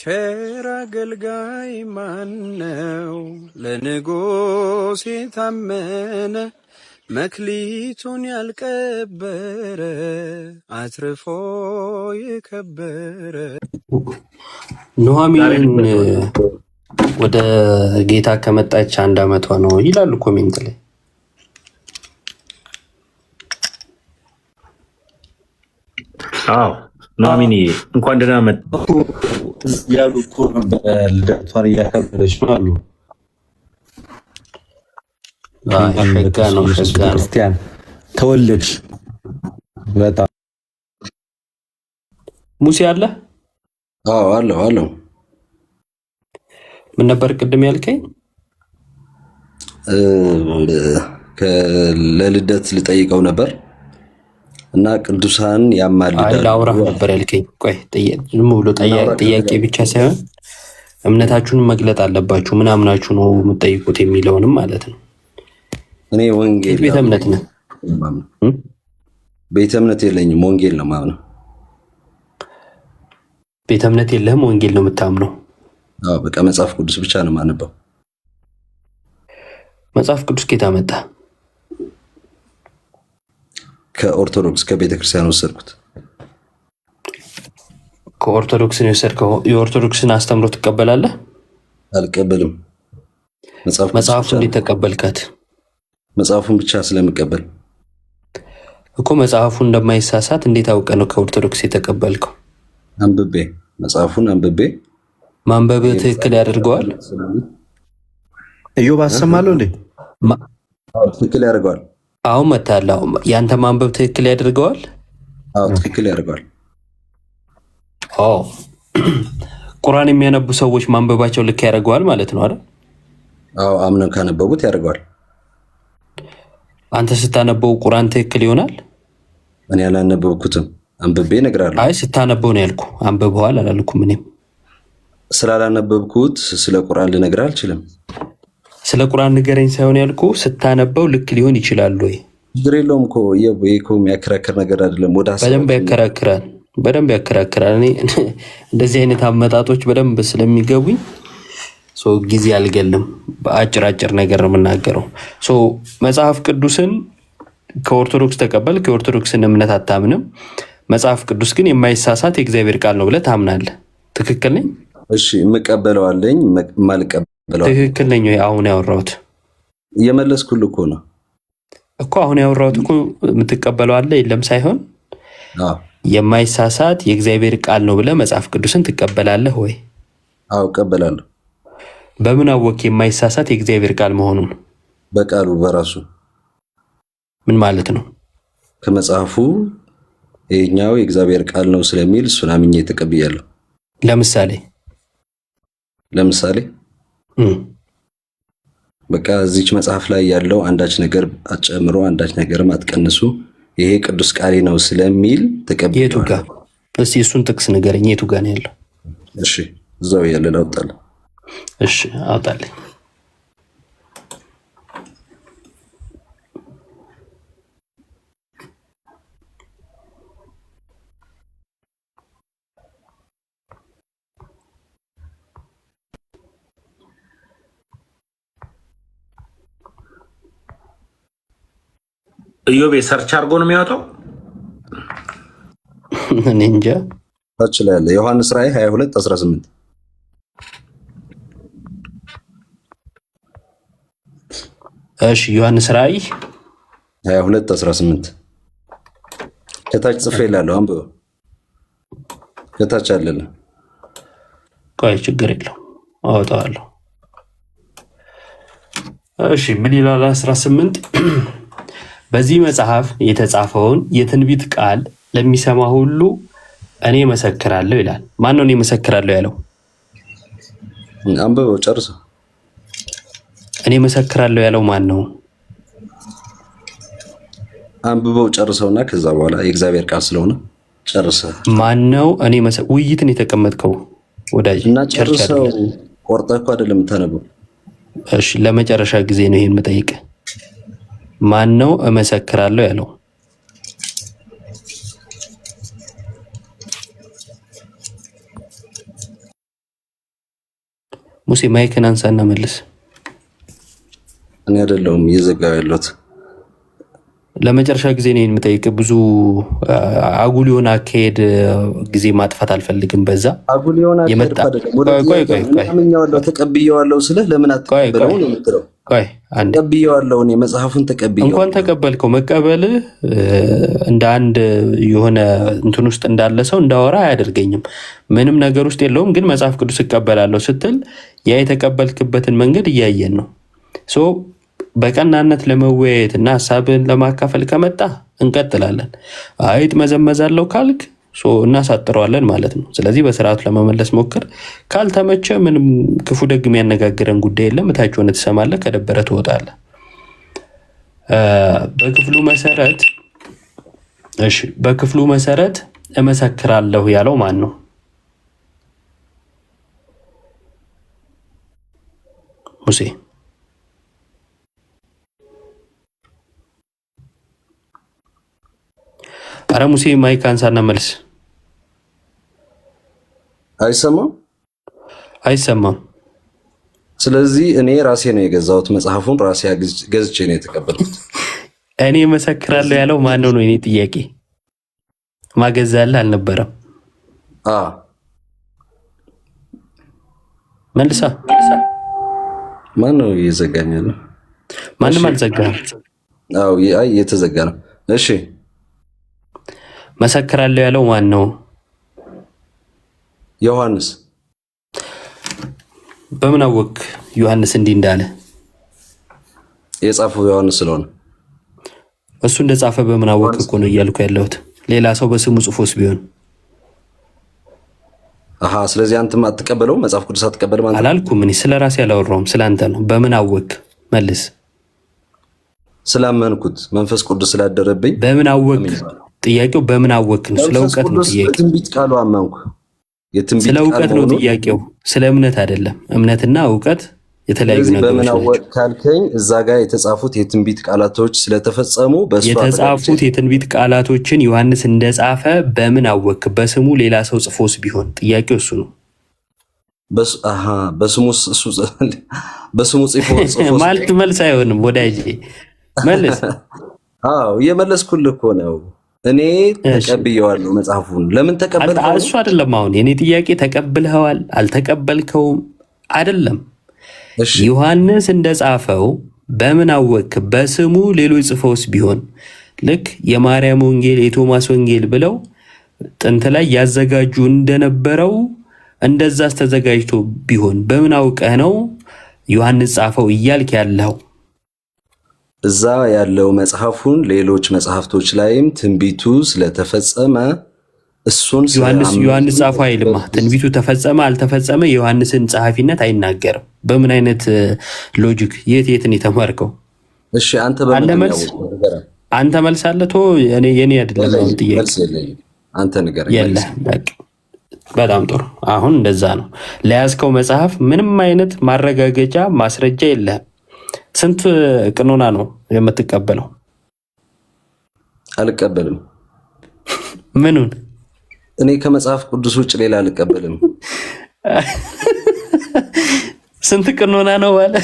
ቸር አገልጋይ ማነው? ለንጉሥ የታመነ መክሊቱን ያልቀበረ አትርፎ የከበረ። ኑሐሚን ወደ ጌታ ከመጣች 1 ዓመቷ ነው ይላሉ ኮሜንት ላይ። አዎ ኑሐሚን እንኳን ደህና መጣሁ ያሉ እኮ ነበረ። ልደቷን እያከበረች ነው አሉ። ሸጋ ነው ክርስቲያን ተወለድሽ። በጣም ሙሴ አለ። አዎ አለው። ምን ነበር ቅድም ያልከኝ? ለልደት ልጠይቀው ነበር እና ቅዱሳን ያማልዳሉ። ላውራ ነበር ያልከኝ። ቆይ ዝም ብሎ ጥያቄ ብቻ ሳይሆን እምነታችሁን መግለጥ አለባችሁ። ምን አምናችሁ ነው የምትጠይቁት የሚለውንም ማለት ነው። እኔ ወንጌል ቤተ እምነት ነህ? ቤተ እምነት የለኝም፣ ወንጌል ነው የማምነው። ቤተ እምነት የለህም፣ ወንጌል ነው የምታምነው? አዎ በቃ መጽሐፍ ቅዱስ ብቻ ነው የማነበው። መጽሐፍ ቅዱስ ከየት አመጣ? ከኦርቶዶክስ ከቤተክርስቲያን ወሰድኩት። ከኦርቶዶክስ ነው የወሰድከው? የኦርቶዶክስን አስተምሮ ትቀበላለህ? አልቀበልም። መጽሐፉን እንዴት ተቀበልካት? መጽሐፉን ብቻ ስለምቀበል እኮ። መጽሐፉን እንደማይሳሳት እንዴት አውቀ ነው ከኦርቶዶክስ የተቀበልከው? አንብቤ፣ መጽሐፉን አንብቤ። ማንበብ ትክክል ያደርገዋል? እዮብ አሰማለሁ እንዴ? ትክክል ያደርገዋል። አሁን መታለው። ያንተ ማንበብ ትክክል ያደርገዋል? አዎ ትክክል ያደርገዋል። ቁርአን የሚያነቡ ሰዎች ማንበባቸው ልክ ያደርገዋል ማለት ነው አይደል? አዎ አምነው ካነበቡት ያደርገዋል። አንተ ስታነበው ቁርአን ትክክል ይሆናል? እኔ ያላነበብኩትም አንብቤ እነግራለሁ። አይ ስታነበው ነው ያልኩ፣ አንብበዋል አላልኩም። እኔም ስላላነበብኩት ስለ ቁርአን ልነግርህ አልችልም። ስለ ቁርአን ንገረኝ ሳይሆን ያልኩ ስታነበው ልክ ሊሆን ይችላል ወይ? ችግር የለውም እኮ ይሄ የሚያከራክር ነገር አይደለም። ወደ በደንብ ያከራክራል። እኔ እንደዚህ አይነት አመጣጦች በደንብ ስለሚገቡኝ ጊዜ አልገልም። በአጭር ነገር ነው የምናገረው። መጽሐፍ ቅዱስን ከኦርቶዶክስ ተቀበል፣ ከኦርቶዶክስን እምነት አታምንም። መጽሐፍ ቅዱስ ግን የማይሳሳት የእግዚአብሔር ቃል ነው ብለህ ታምናለህ። ትክክል ነኝ? እሺ የምቀበለዋለኝ የማልቀበለው ትክክል ነኝ ወይ? አሁን ያወራሁት እየመለስኩልህ እኮ ነው እኮ። አሁን ያወራሁት እኮ የምትቀበለው አለ የለም ሳይሆን የማይሳሳት የእግዚአብሔር ቃል ነው ብለህ መጽሐፍ ቅዱስን ትቀበላለህ ወይ? አዎ እቀበላለሁ። በምን አወቅ የማይሳሳት የእግዚአብሔር ቃል መሆኑን? በቃሉ በራሱ። ምን ማለት ነው? ከመጽሐፉ ይሄኛው የእግዚአብሔር ቃል ነው ስለሚል እሱን አምኜ ተቀብያለሁ። ለምሳሌ በቃ እዚች መጽሐፍ ላይ ያለው አንዳች ነገር አትጨምሮ አንዳች ነገርም አትቀንሱ፣ ይሄ ቅዱስ ቃሌ ነው ስለሚል ተቀብያለሁ። የቱ ጋር? እስቲ እሱን ጥቅስ ንገረኝ። የቱ ጋር ነው ያለው? እሺ እዛው ያለ ላውጣልህ። እሺ አውጣልኝ። እዮቤ ሰርች አድርጎ ነው የሚያወጣው። እኔ እንጃ። ታች ላይ ያለ ዮሐንስ ራእይ 22:18 እሺ ዮሐንስ ራእይ 22:18 ከታች ጽፌልሃለሁ፣ አንብበው። ከታች አለለ። ቆይ ችግር የለውም አወጣዋለሁ። እሺ ምን ይላል? 18 በዚህ መጽሐፍ የተጻፈውን የትንቢት ቃል ለሚሰማ ሁሉ እኔ መሰክራለሁ ይላል። ማን ነው እኔ መሰክራለሁ ያለው? አንብበው ጨርሰው። እኔ መሰክራለሁ ያለው ማን ነው? አንብበው ጨርሰውና ከዛ በኋላ የእግዚአብሔር ቃል ስለሆነ ጨርሰው። ማን ነው እኔ ውይይትን የተቀመጥከው ወዳጅ? እና ጨርሰው። ቆርጠህ እኮ አይደለም የምታነበው። እሺ ለመጨረሻ ጊዜ ነው ይሄን የምጠይቅህ። ማን ነው እመሰክራለሁ ያለው? ሙሴ ማይክን አንሳና መልስ። እኔ አይደለሁም እየዘጋሁ ያለሁት። ለመጨረሻ ጊዜ ነው የምጠይቅ። ብዙ አጉል የሆነ አካሄድ ጊዜ ማጥፋት አልፈልግም። በዛ አጉል የሆነ አካሄድ ተቀብዬዋለሁ ተቀብዬዋለሁ ስልህ ለምን አትቀበለው ነው የምትለው? ተቀብዬዋለሁ እኔ መጽሐፉን ተቀብዬዋለሁ። እንኳን ተቀበልከው መቀበልህ እንደ አንድ የሆነ እንትን ውስጥ እንዳለ ሰው እንዳወራ አያደርገኝም። ምንም ነገር ውስጥ የለውም። ግን መጽሐፍ ቅዱስ እቀበላለሁ ስትል ያ የተቀበልክበትን መንገድ እያየን ነው። በቀናነት ለመወያየት እና ሀሳብን ለማካፈል ከመጣ እንቀጥላለን። አይጥ መዘመዛለው ካልክ እናሳጥረዋለን ማለት ነው። ስለዚህ በስርዓቱ ለመመለስ ሞክር። ካልተመቸ ምንም ክፉ ደግ የሚያነጋግረን ጉዳይ የለም። እታች ሆነ ትሰማለህ፣ ከደበረ ትወጣለህ። በክፍሉ መሰረት እመሰክራለሁ ያለው ማን ነው? ሙሴ። አረ ሙሴ ማይክ አንሳና መልስ። አይሰማም። ስለዚህ እኔ ራሴ ነው የገዛሁት መጽሐፉን፣ ራሴ ገዝቼ ነው የተቀበልኩት። እኔ መሰክራለሁ ያለው ማን ነው? እኔ ጥያቄ ማገዛልህ አልነበረም። መልሳ። ማን ነው እየዘጋኛል? ማንም አልዘጋም። እየተዘጋ ነው። እሺ መሰክራለሁ ያለው ማን ነው? ዮሐንስ። በምን አወቅ ዮሐንስ እንዲህ እንዳለ? የጻፈው ዮሐንስ ስለሆነ እሱ እንደጻፈ በምን አወቅ እኮ ነው እያልኩ ያለሁት። ሌላ ሰው በስሙ ጽፎስ ቢሆን ስለዚህ አንተም አትቀበለውም? መጽሐፍ ቅዱስ አትቀበልም አንተ? አላልኩም። እኔ ስለ ራሴ አላወራሁም፣ ስላንተ ነው። በምን አወቅ? መልስ። ስላመንኩት መንፈስ ቅዱስ ስላደረብኝ። በምን አወቅ? ጥያቄው በምን አወቅ ነው። ስለ እውቀት ነው ጥያቄው። በትንቢት ቃሉ አመንኩ። ስለ እውቀት ነው ጥያቄው፣ ስለ እምነት አይደለም። እምነትና እውቀት የተለያዩ ነገሮች ናቸው። በምን አወቅ ካልከኝ እዛ ጋር የተጻፉት የትንቢት ቃላቶች ስለተፈጸሙ የተጻፉት የትንቢት ቃላቶችን ዮሐንስ እንደጻፈ በምን አወቅ? በስሙ ሌላ ሰው ጽፎስ ቢሆን? ጥያቄው እሱ ነው። በስሙ ጽፎ ማለት መልስ አይሆንም ወዳጄ፣ መልስ። እየመለስኩልህ እኮ ነው። እኔ ተቀብየዋለሁ መጽሐፉን። ለምን ተቀበልከው? እሱ አይደለም አሁን የኔ ጥያቄ። ተቀብለኸዋል አልተቀበልከውም አይደለም። ዮሐንስ እንደጻፈው በምን አወክ? በስሙ ሌሎች ጽፈውስ ቢሆን? ልክ የማርያም ወንጌል የቶማስ ወንጌል ብለው ጥንት ላይ ያዘጋጁ እንደነበረው እንደዛስ ተዘጋጅቶ ቢሆን በምን አውቀህ ነው ዮሐንስ ጻፈው እያልክ ያለው? እዛ ያለው መጽሐፉን ሌሎች መጽሐፍቶች ላይም ትንቢቱ ስለተፈጸመ እሱን ዮሐንስ ጻፈው አይልማ። ትንቢቱ ተፈጸመ አልተፈጸመ የዮሐንስን ጸሐፊነት አይናገርም። በምን አይነት ሎጂክ? የትን የተማርከው? እሺ አንተ በመልስ አንተ መልስ አለቶ የኔ አይደለም አሁን ጥያቄ። አንተ ንገረኝ። የለ በቃ በጣም ጥሩ። አሁን እንደዛ ነው። ለያዝከው መጽሐፍ ምንም አይነት ማረጋገጫ ማስረጃ የለህም። ስንት ቅኖና ነው የምትቀበለው? አልቀበልም። ምኑን? እኔ ከመጽሐፍ ቅዱስ ውጭ ሌላ አልቀበልም። ስንት ቅኖና ነው ባለ?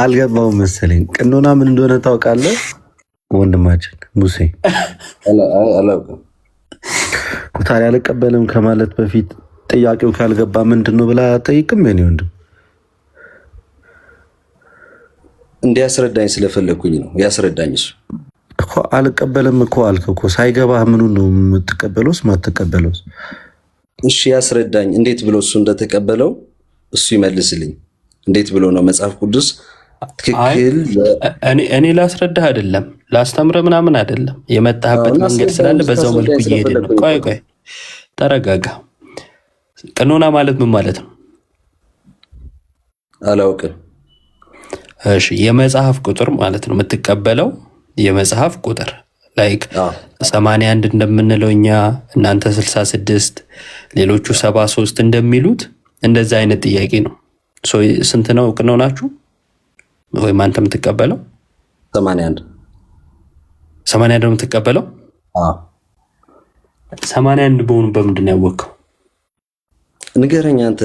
አልገባውም መሰለኝ። ቅኖና ምን እንደሆነ ታውቃለህ ወንድማችን ሙሴ? አላውቅም። ታዲያ አልቀበልም ከማለት በፊት ጥያቄው ካልገባ ምንድን ነው ብላ አጠይቅም? የኔ ወንድም እንዲያስረዳኝ ስለፈለግኩኝ ነው። ያስረዳኝ እሱ እኮ። አልቀበልም እኮ አልክ እኮ። ሳይገባህ ምኑን ነው የምትቀበለውስ ማትቀበለውስ? እሺ ያስረዳኝ። እንዴት ብሎ እሱ እንደተቀበለው እሱ ይመልስልኝ። እንዴት ብሎ ነው መጽሐፍ ቅዱስ ትክክል? እኔ ላስረዳህ አይደለም ላስተምረህ ምናምን አይደለም። የመጣህበት መንገድ ስላለ በዛው መልኩ እየሄድን ነው። ቆይ ተረጋጋ። ቅኖና ማለት ምን ማለት ነው? አላውቅም። እሺ የመጽሐፍ ቁጥር ማለት ነው የምትቀበለው። የመጽሐፍ ቁጥር ላይክ 81 እንደምንለው እኛ፣ እናንተ 66 ሌሎቹ 73 እንደሚሉት እንደዛ አይነት ጥያቄ ነው። ስንት ነው ቅኖናችሁ? ወይም አንተ የምትቀበለው 81 ነው የምትቀበለው? 81 በሆኑ በምንድን ነው ያወቅኸው? ንገረኝ አንተ።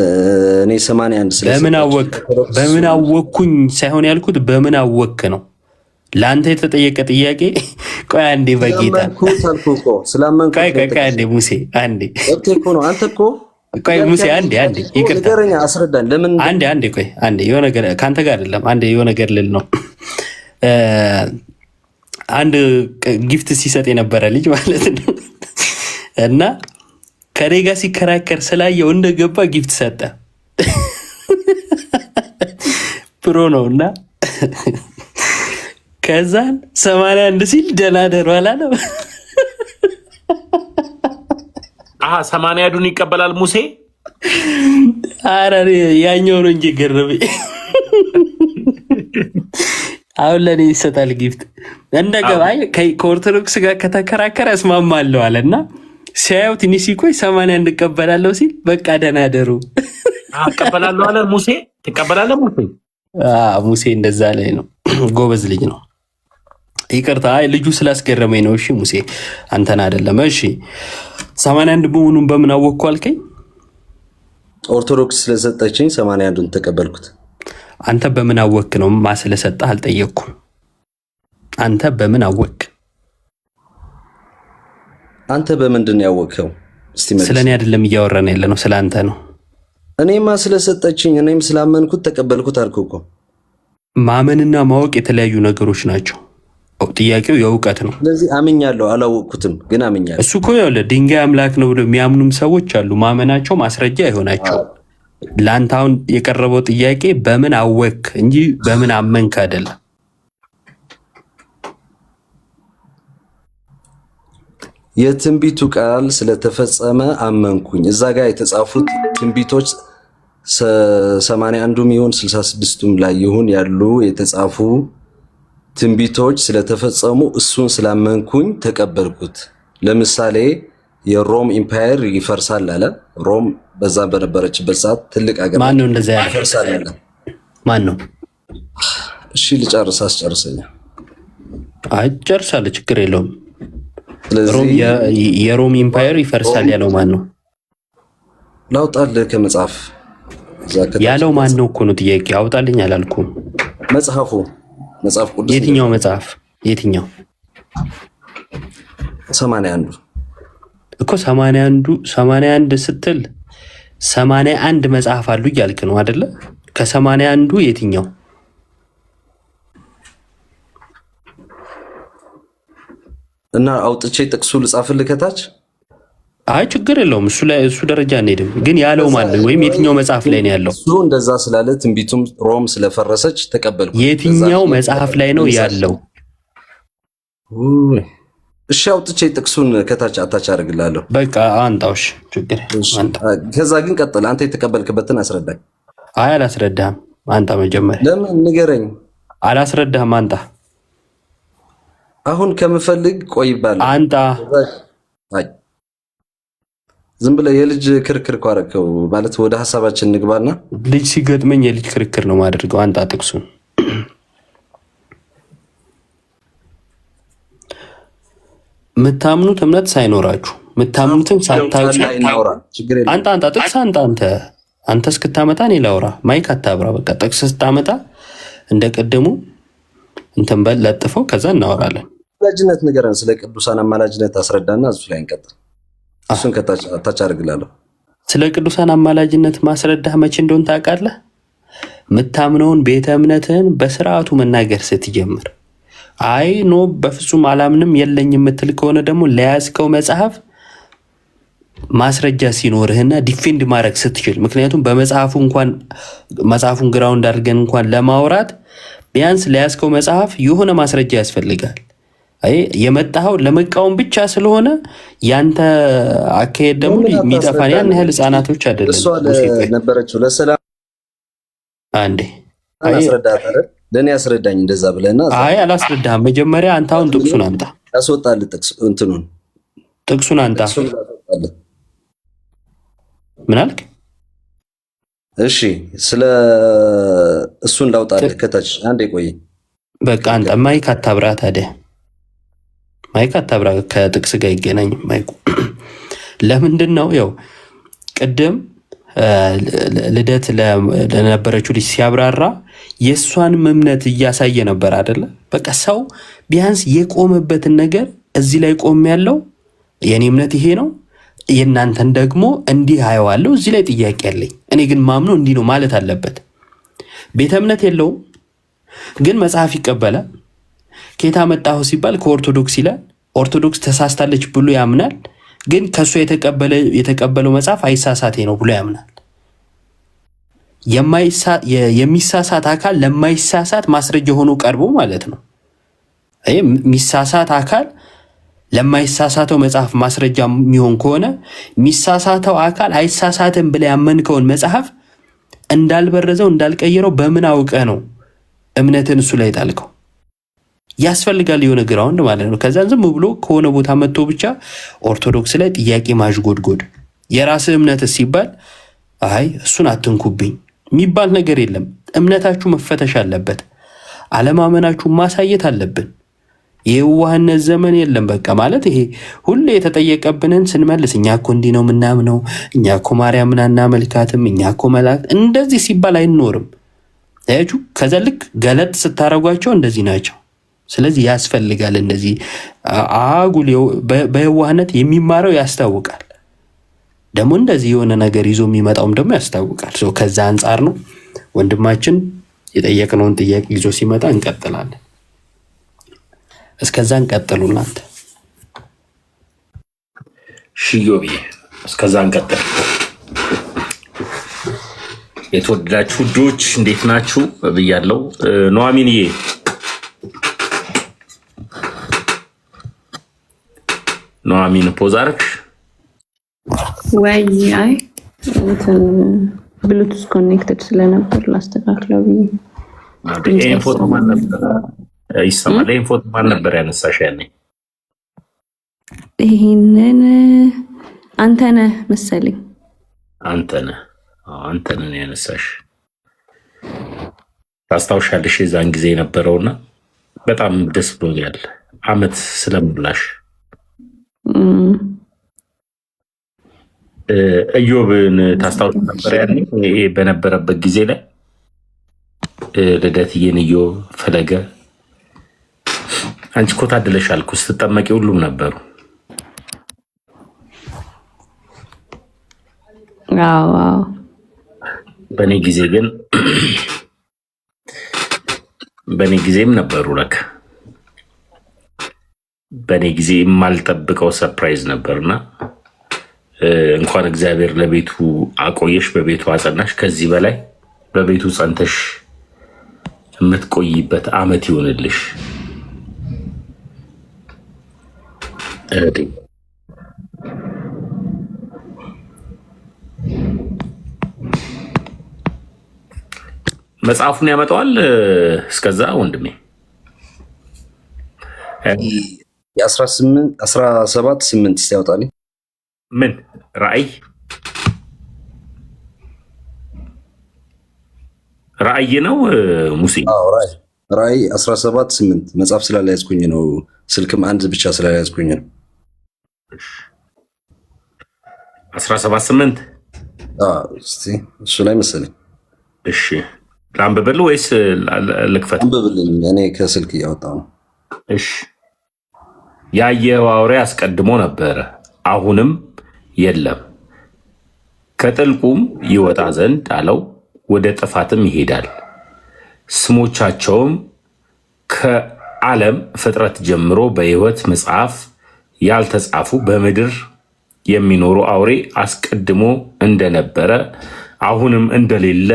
እኔ 81 በምን አወቅኩኝ ሳይሆን ያልኩት በምን አወክ ነው። ለአንተ የተጠየቀ ጥያቄ። ቆይ አንዴ በጌታ ቆይ አንዴ ሙሴ አንዴ አንተ እኮ ቆይ ሙሴ አንዴ ይቅርታ ንገረኝ፣ አስረዳኝ። ለምን አንዴ ቆይ አንዴ የሆነ ነገር ከአንተ ጋር አይደለም። አንዴ የሆነ ነገር ልል ነው። አንድ ጊፍት ሲሰጥ የነበረ ልጅ ማለት ነው እና ከኔ ጋር ሲከራከር ስላየው እንደገባ ጊፍት ሰጠ። ፕሮ ነው እና ከዛን 81 ሲል ደህና ደሩ አላለም። 81ዱን ይቀበላል ሙሴ። ኧረ ያኛው ነው እንጂ ገረመኝ። አሁን ለኔ ይሰጣል ጊፍት እንደገባ ከኦርቶዶክስ ጋር ከተከራከረ እስማማለሁ አለና ሲያየው ትንሽ ሲቆይ 81 እቀበላለሁ ሲል በቃ ደህና ደሩ እቀበላለሁ አለ ሙሴ። ትቀበላለህ ሙሴ? ሙሴ እንደዛ ላይ ነው። ጎበዝ ልጅ ነው። ይቅርታ ልጁ ስላስገረመኝ ነው። እሺ ሙሴ አንተን አይደለም። እሺ 81 መሆኑን በምን አወቅኩ አልከኝ? ኦርቶዶክስ ስለሰጠችኝ 81ን ተቀበልኩት። አንተ በምን አወቅ ነው? ማስለሰጠህ አልጠየቅኩም። አንተ በምን አወቅ? አንተ በምንድን ያወቅኸው? ስለኔ አይደለም እያወራን ያለ ነው፣ ስለ አንተ ነው። እኔማ ስለሰጠችኝ እኔም ስላመንኩት ተቀበልኩት አልኩ እኮ። ማመንና ማወቅ የተለያዩ ነገሮች ናቸው። ጥያቄው የእውቀት ነው። ስለዚህ አምኛለሁ፣ አላወቅኩትም ግን አምኛለሁ። እሱ እኮ ያለ ድንጋይ አምላክ ነው ብለው የሚያምኑም ሰዎች አሉ። ማመናቸው ማስረጃ አይሆናቸው። ለአንተ አሁን የቀረበው ጥያቄ በምን አወክ እንጂ በምን አመንክ አይደለም። የትንቢቱ ቃል ስለተፈጸመ አመንኩኝ። እዛ ጋር የተጻፉት ትንቢቶች 81ዱም ይሁን 66ቱም ላይ ይሁን ያሉ የተጻፉ ትንቢቶች ስለተፈጸሙ እሱን ስላመንኩኝ ተቀበልኩት። ለምሳሌ የሮም ኢምፓየር ይፈርሳል አለ። ሮም በዛ በነበረችበት ሰዓት ትልቅ አገር ማን ነው እንደዛ ያለ? ይፈርሳል አለ። ማን ነው? እሺ ልጨርስ፣ አስጨርሰኝ። አይ ጨርሳለሁ፣ ችግር የለውም። ስለዚህ የሮም ኢምፓየር ይፈርሳል ያለው ማን ነው? ላውጣልህ ከመጽሐፍ ያለው ማን ነው እኮ ነው ጥያቄ። አውጣልኝ አላልኩም። መጽሐፍ ቅዱስ። የትኛው መጽሐፍ? የትኛው? 81 እኮ 81 ስትል 81 መጽሐፍ አሉ እያልክ ነው አይደለ? ከ81ዱ የትኛው? እና አውጥቼ ጥቅሱ ልጻፍልህ ከታች? አይ ችግር የለውም። እሱ ደረጃ አንሄድም። ግን ያለው ማን ነው? ወይም የትኛው መጽሐፍ ላይ ነው ያለው? እሱ እንደዛ ስላለ ትንቢቱም ሮም ስለፈረሰች ተቀበልኩ። የትኛው መጽሐፍ ላይ ነው ያለው? እሺ አውጥቼ ጥቅሱን ከታች አታች አድርግላለሁ። በቃ አንጣውሽ ችግር። ከዛ ግን ቀጥል። አንተ የተቀበልክበትን አስረዳኝ። አይ አላስረዳህም። አንጣ መጀመሪያ። ለምን ንገረኝ። አላስረዳህም። አንጣ። አሁን ከምፈልግ ቆይባለሁ። አንጣ። አይ ዝም ብለህ የልጅ ክርክር እኮ አደረከው ማለት። ወደ ሀሳባችን እንግባና ልጅ ሲገጥመኝ የልጅ ክርክር ነው ማድረገው። አንጣ ጥቅሱን። የምታምኑት እምነት ሳይኖራችሁ የምታምኑትን ሳታውቁ አንጣ ጥቅስ አንተ እስክታመጣ እኔ ላውራ። ማይክ አታብራ። በቃ ጥቅስ ስታመጣ እንደ ቀደሙ እንትን በል ለጥፈው፣ ከዛ እናወራለን። አማላጅነት ንገረን። ስለ ቅዱሳን አማላጅነት አስረዳና እሱ ላይ እንቀጥል። እሱን ከታች አድርግላለሁ። ስለ ቅዱሳን አማላጅነት ማስረዳህ መቼ እንደሆን ታውቃለህ? የምታምነውን ቤተ እምነትህን በስርዓቱ መናገር ስትጀምር። አይ ኖ በፍጹም አላምንም የለኝ የምትል ከሆነ ደግሞ ለያዝከው መጽሐፍ ማስረጃ ሲኖርህና ዲፌንድ ማድረግ ስትችል። ምክንያቱም በመጽሐፉ እንኳን መጽሐፉን ግራውንድ አድርገን እንኳን ለማውራት ቢያንስ ለያዝከው መጽሐፍ የሆነ ማስረጃ ያስፈልጋል። አይ የመጣኸው ለመቃወም ብቻ ስለሆነ ያንተ አካሄድ ደግሞ የሚጠፋን ያን ያህል ህፃናቶች አይደለም። ነበረችው ለሰላም አንዴ ለእኔ ያስረዳኝ እንደዛ ብለና። አይ አላስረዳህም። መጀመሪያ አንተ አሁን ጥቅሱን አምጣ። ያስወጣልህ ጥቅሱን አምጣ። ምን አልክ? እሺ ስለ እሱን ላውጣልህ ከታች። አንዴ ቆይ በቃ አንተ ማይክ አታብራ። ታዲያ ማይክ አታብራ፣ ከጥቅስ ጋር ይገናኝ ማይኩ። ለምንድን ነው ያው ቅድም ልደት ለነበረችው ልጅ ሲያብራራ የእሷን እምነት እያሳየ ነበር አይደለ? በቃ ሰው ቢያንስ የቆመበትን ነገር እዚህ ላይ ቆም ያለው የኔ እምነት ይሄ ነው፣ የእናንተን ደግሞ እንዲህ አየዋለሁ፣ እዚህ ላይ ጥያቄ አለኝ፣ እኔ ግን ማምነው እንዲህ ነው ማለት አለበት። ቤተ እምነት የለውም ግን መጽሐፍ ይቀበላል። ከየት አመጣኸው ሲባል ከኦርቶዶክስ ይላል። ኦርቶዶክስ ተሳስታለች ብሎ ያምናል፣ ግን ከእሷ የተቀበለው መጽሐፍ አይሳሳቴ ነው ብሎ ያምናል። የሚሳሳት አካል ለማይሳሳት ማስረጃ ሆኖ ቀርቦ ማለት ነው። የሚሳሳት አካል ለማይሳሳተው መጽሐፍ ማስረጃ የሚሆን ከሆነ የሚሳሳተው አካል አይሳሳትም ብለህ ያመንከውን መጽሐፍ እንዳልበረዘው እንዳልቀየረው በምን አውቀ ነው እምነትን እሱ ላይ ጣልከው? ያስፈልጋል የሆነ ግራውንድ ማለት ነው። ከዛን ዝም ብሎ ከሆነ ቦታ መጥቶ ብቻ ኦርቶዶክስ ላይ ጥያቄ ማዥጎድጎድ። የራስህ እምነት ሲባል አይ እሱን አትንኩብኝ የሚባል ነገር የለም። እምነታችሁ መፈተሽ አለበት። አለማመናችሁ ማሳየት አለብን። የዋህነት ዘመን የለም። በቃ ማለት ይሄ ሁሌ የተጠየቀብንን ስንመልስ እኛ እኮ እንዲህ ነው ምናምነው፣ እኛ እኮ ማርያምን አናመልካትም፣ እኛ እኮ መላእክት እንደዚህ ሲባል አይኖርም። ታያችሁ። ከዛ ልክ ገለጥ ስታረጓቸው እንደዚህ ናቸው። ስለዚህ ያስፈልጋል እንደዚህ አጉል በየዋህነት የሚማረው ያስታውቃል። ደግሞ እንደዚህ የሆነ ነገር ይዞ የሚመጣውም ደግሞ ያስታውቃል። ከዛ አንጻር ነው ወንድማችን የጠየቅነውን ጥያቄ ይዞ ሲመጣ እንቀጥላለን። እስከዛ እንቀጥሉ እናንተ ሽዮቢ፣ እስከዛ እንቀጥል። የተወደዳችሁ ውዶች እንዴት ናችሁ ብያለሁ። ኑሐሚንዬ ኑሐሚን ፖዝ አደረግሽ ወይ? አይ ብሉቱዝ ኮኔክትድ ስለነበር ላስተካክለው ብዬ። ይሄን ፎቶ ማን ነበር ይሰማል? ይሄን ፎቶ ማን ነበር ያነሳሽ ያኔ? ይሄንን አንተ ነህ መሰለኝ። አንተ ነህ ያነሳሽ። ታስታውሻለሽ? የዛን ጊዜ የነበረውና በጣም ደስ ብሎኛል አመት ስለምላሽ። እዮብን ታስታውሽ ነበር ያኔ ይሄ በነበረበት ጊዜ ላይ ልደትዬን፣ እዮብ፣ ፈለገ አንቺ እኮ ታድለሻል እኮ ስትጠመቂ ሁሉም ነበሩ። አዎ በእኔ ጊዜ ግን በእኔ ጊዜም ነበሩ ለካ። በእኔ ጊዜ የማልጠብቀው ሰርፕራይዝ ነበርና እንኳን እግዚአብሔር ለቤቱ አቆየሽ፣ በቤቱ አጸናሽ። ከዚህ በላይ በቤቱ ጸንተሽ የምትቆይበት አመት ይሆንልሽ። መጽሐፉን ያመጣዋል። እስከዛ ወንድሜ የ17/8 ያወጣልኝ ምን ራእይ ነው ሙሴ? ራእይ 17/8 መጽሐፍ ስላልያዝኩኝ ነው። ስልክም አንድ ብቻ ስላልያዝኩኝ ነው። 17/8 እሱ ላይ መሰለኝ። እሺ ላንብብል ወይስ ልክፈት? አንብብልኝ፣ እኔ ከስልክ እያወጣሁ ነው። እሺ ያየኸው አውሬ አስቀድሞ ነበረ፣ አሁንም የለም፣ ከጥልቁም ይወጣ ዘንድ አለው፣ ወደ ጥፋትም ይሄዳል። ስሞቻቸውም ከዓለም ፍጥረት ጀምሮ በሕይወት መጽሐፍ ያልተጻፉ በምድር የሚኖሩ አውሬ አስቀድሞ እንደነበረ አሁንም እንደሌለ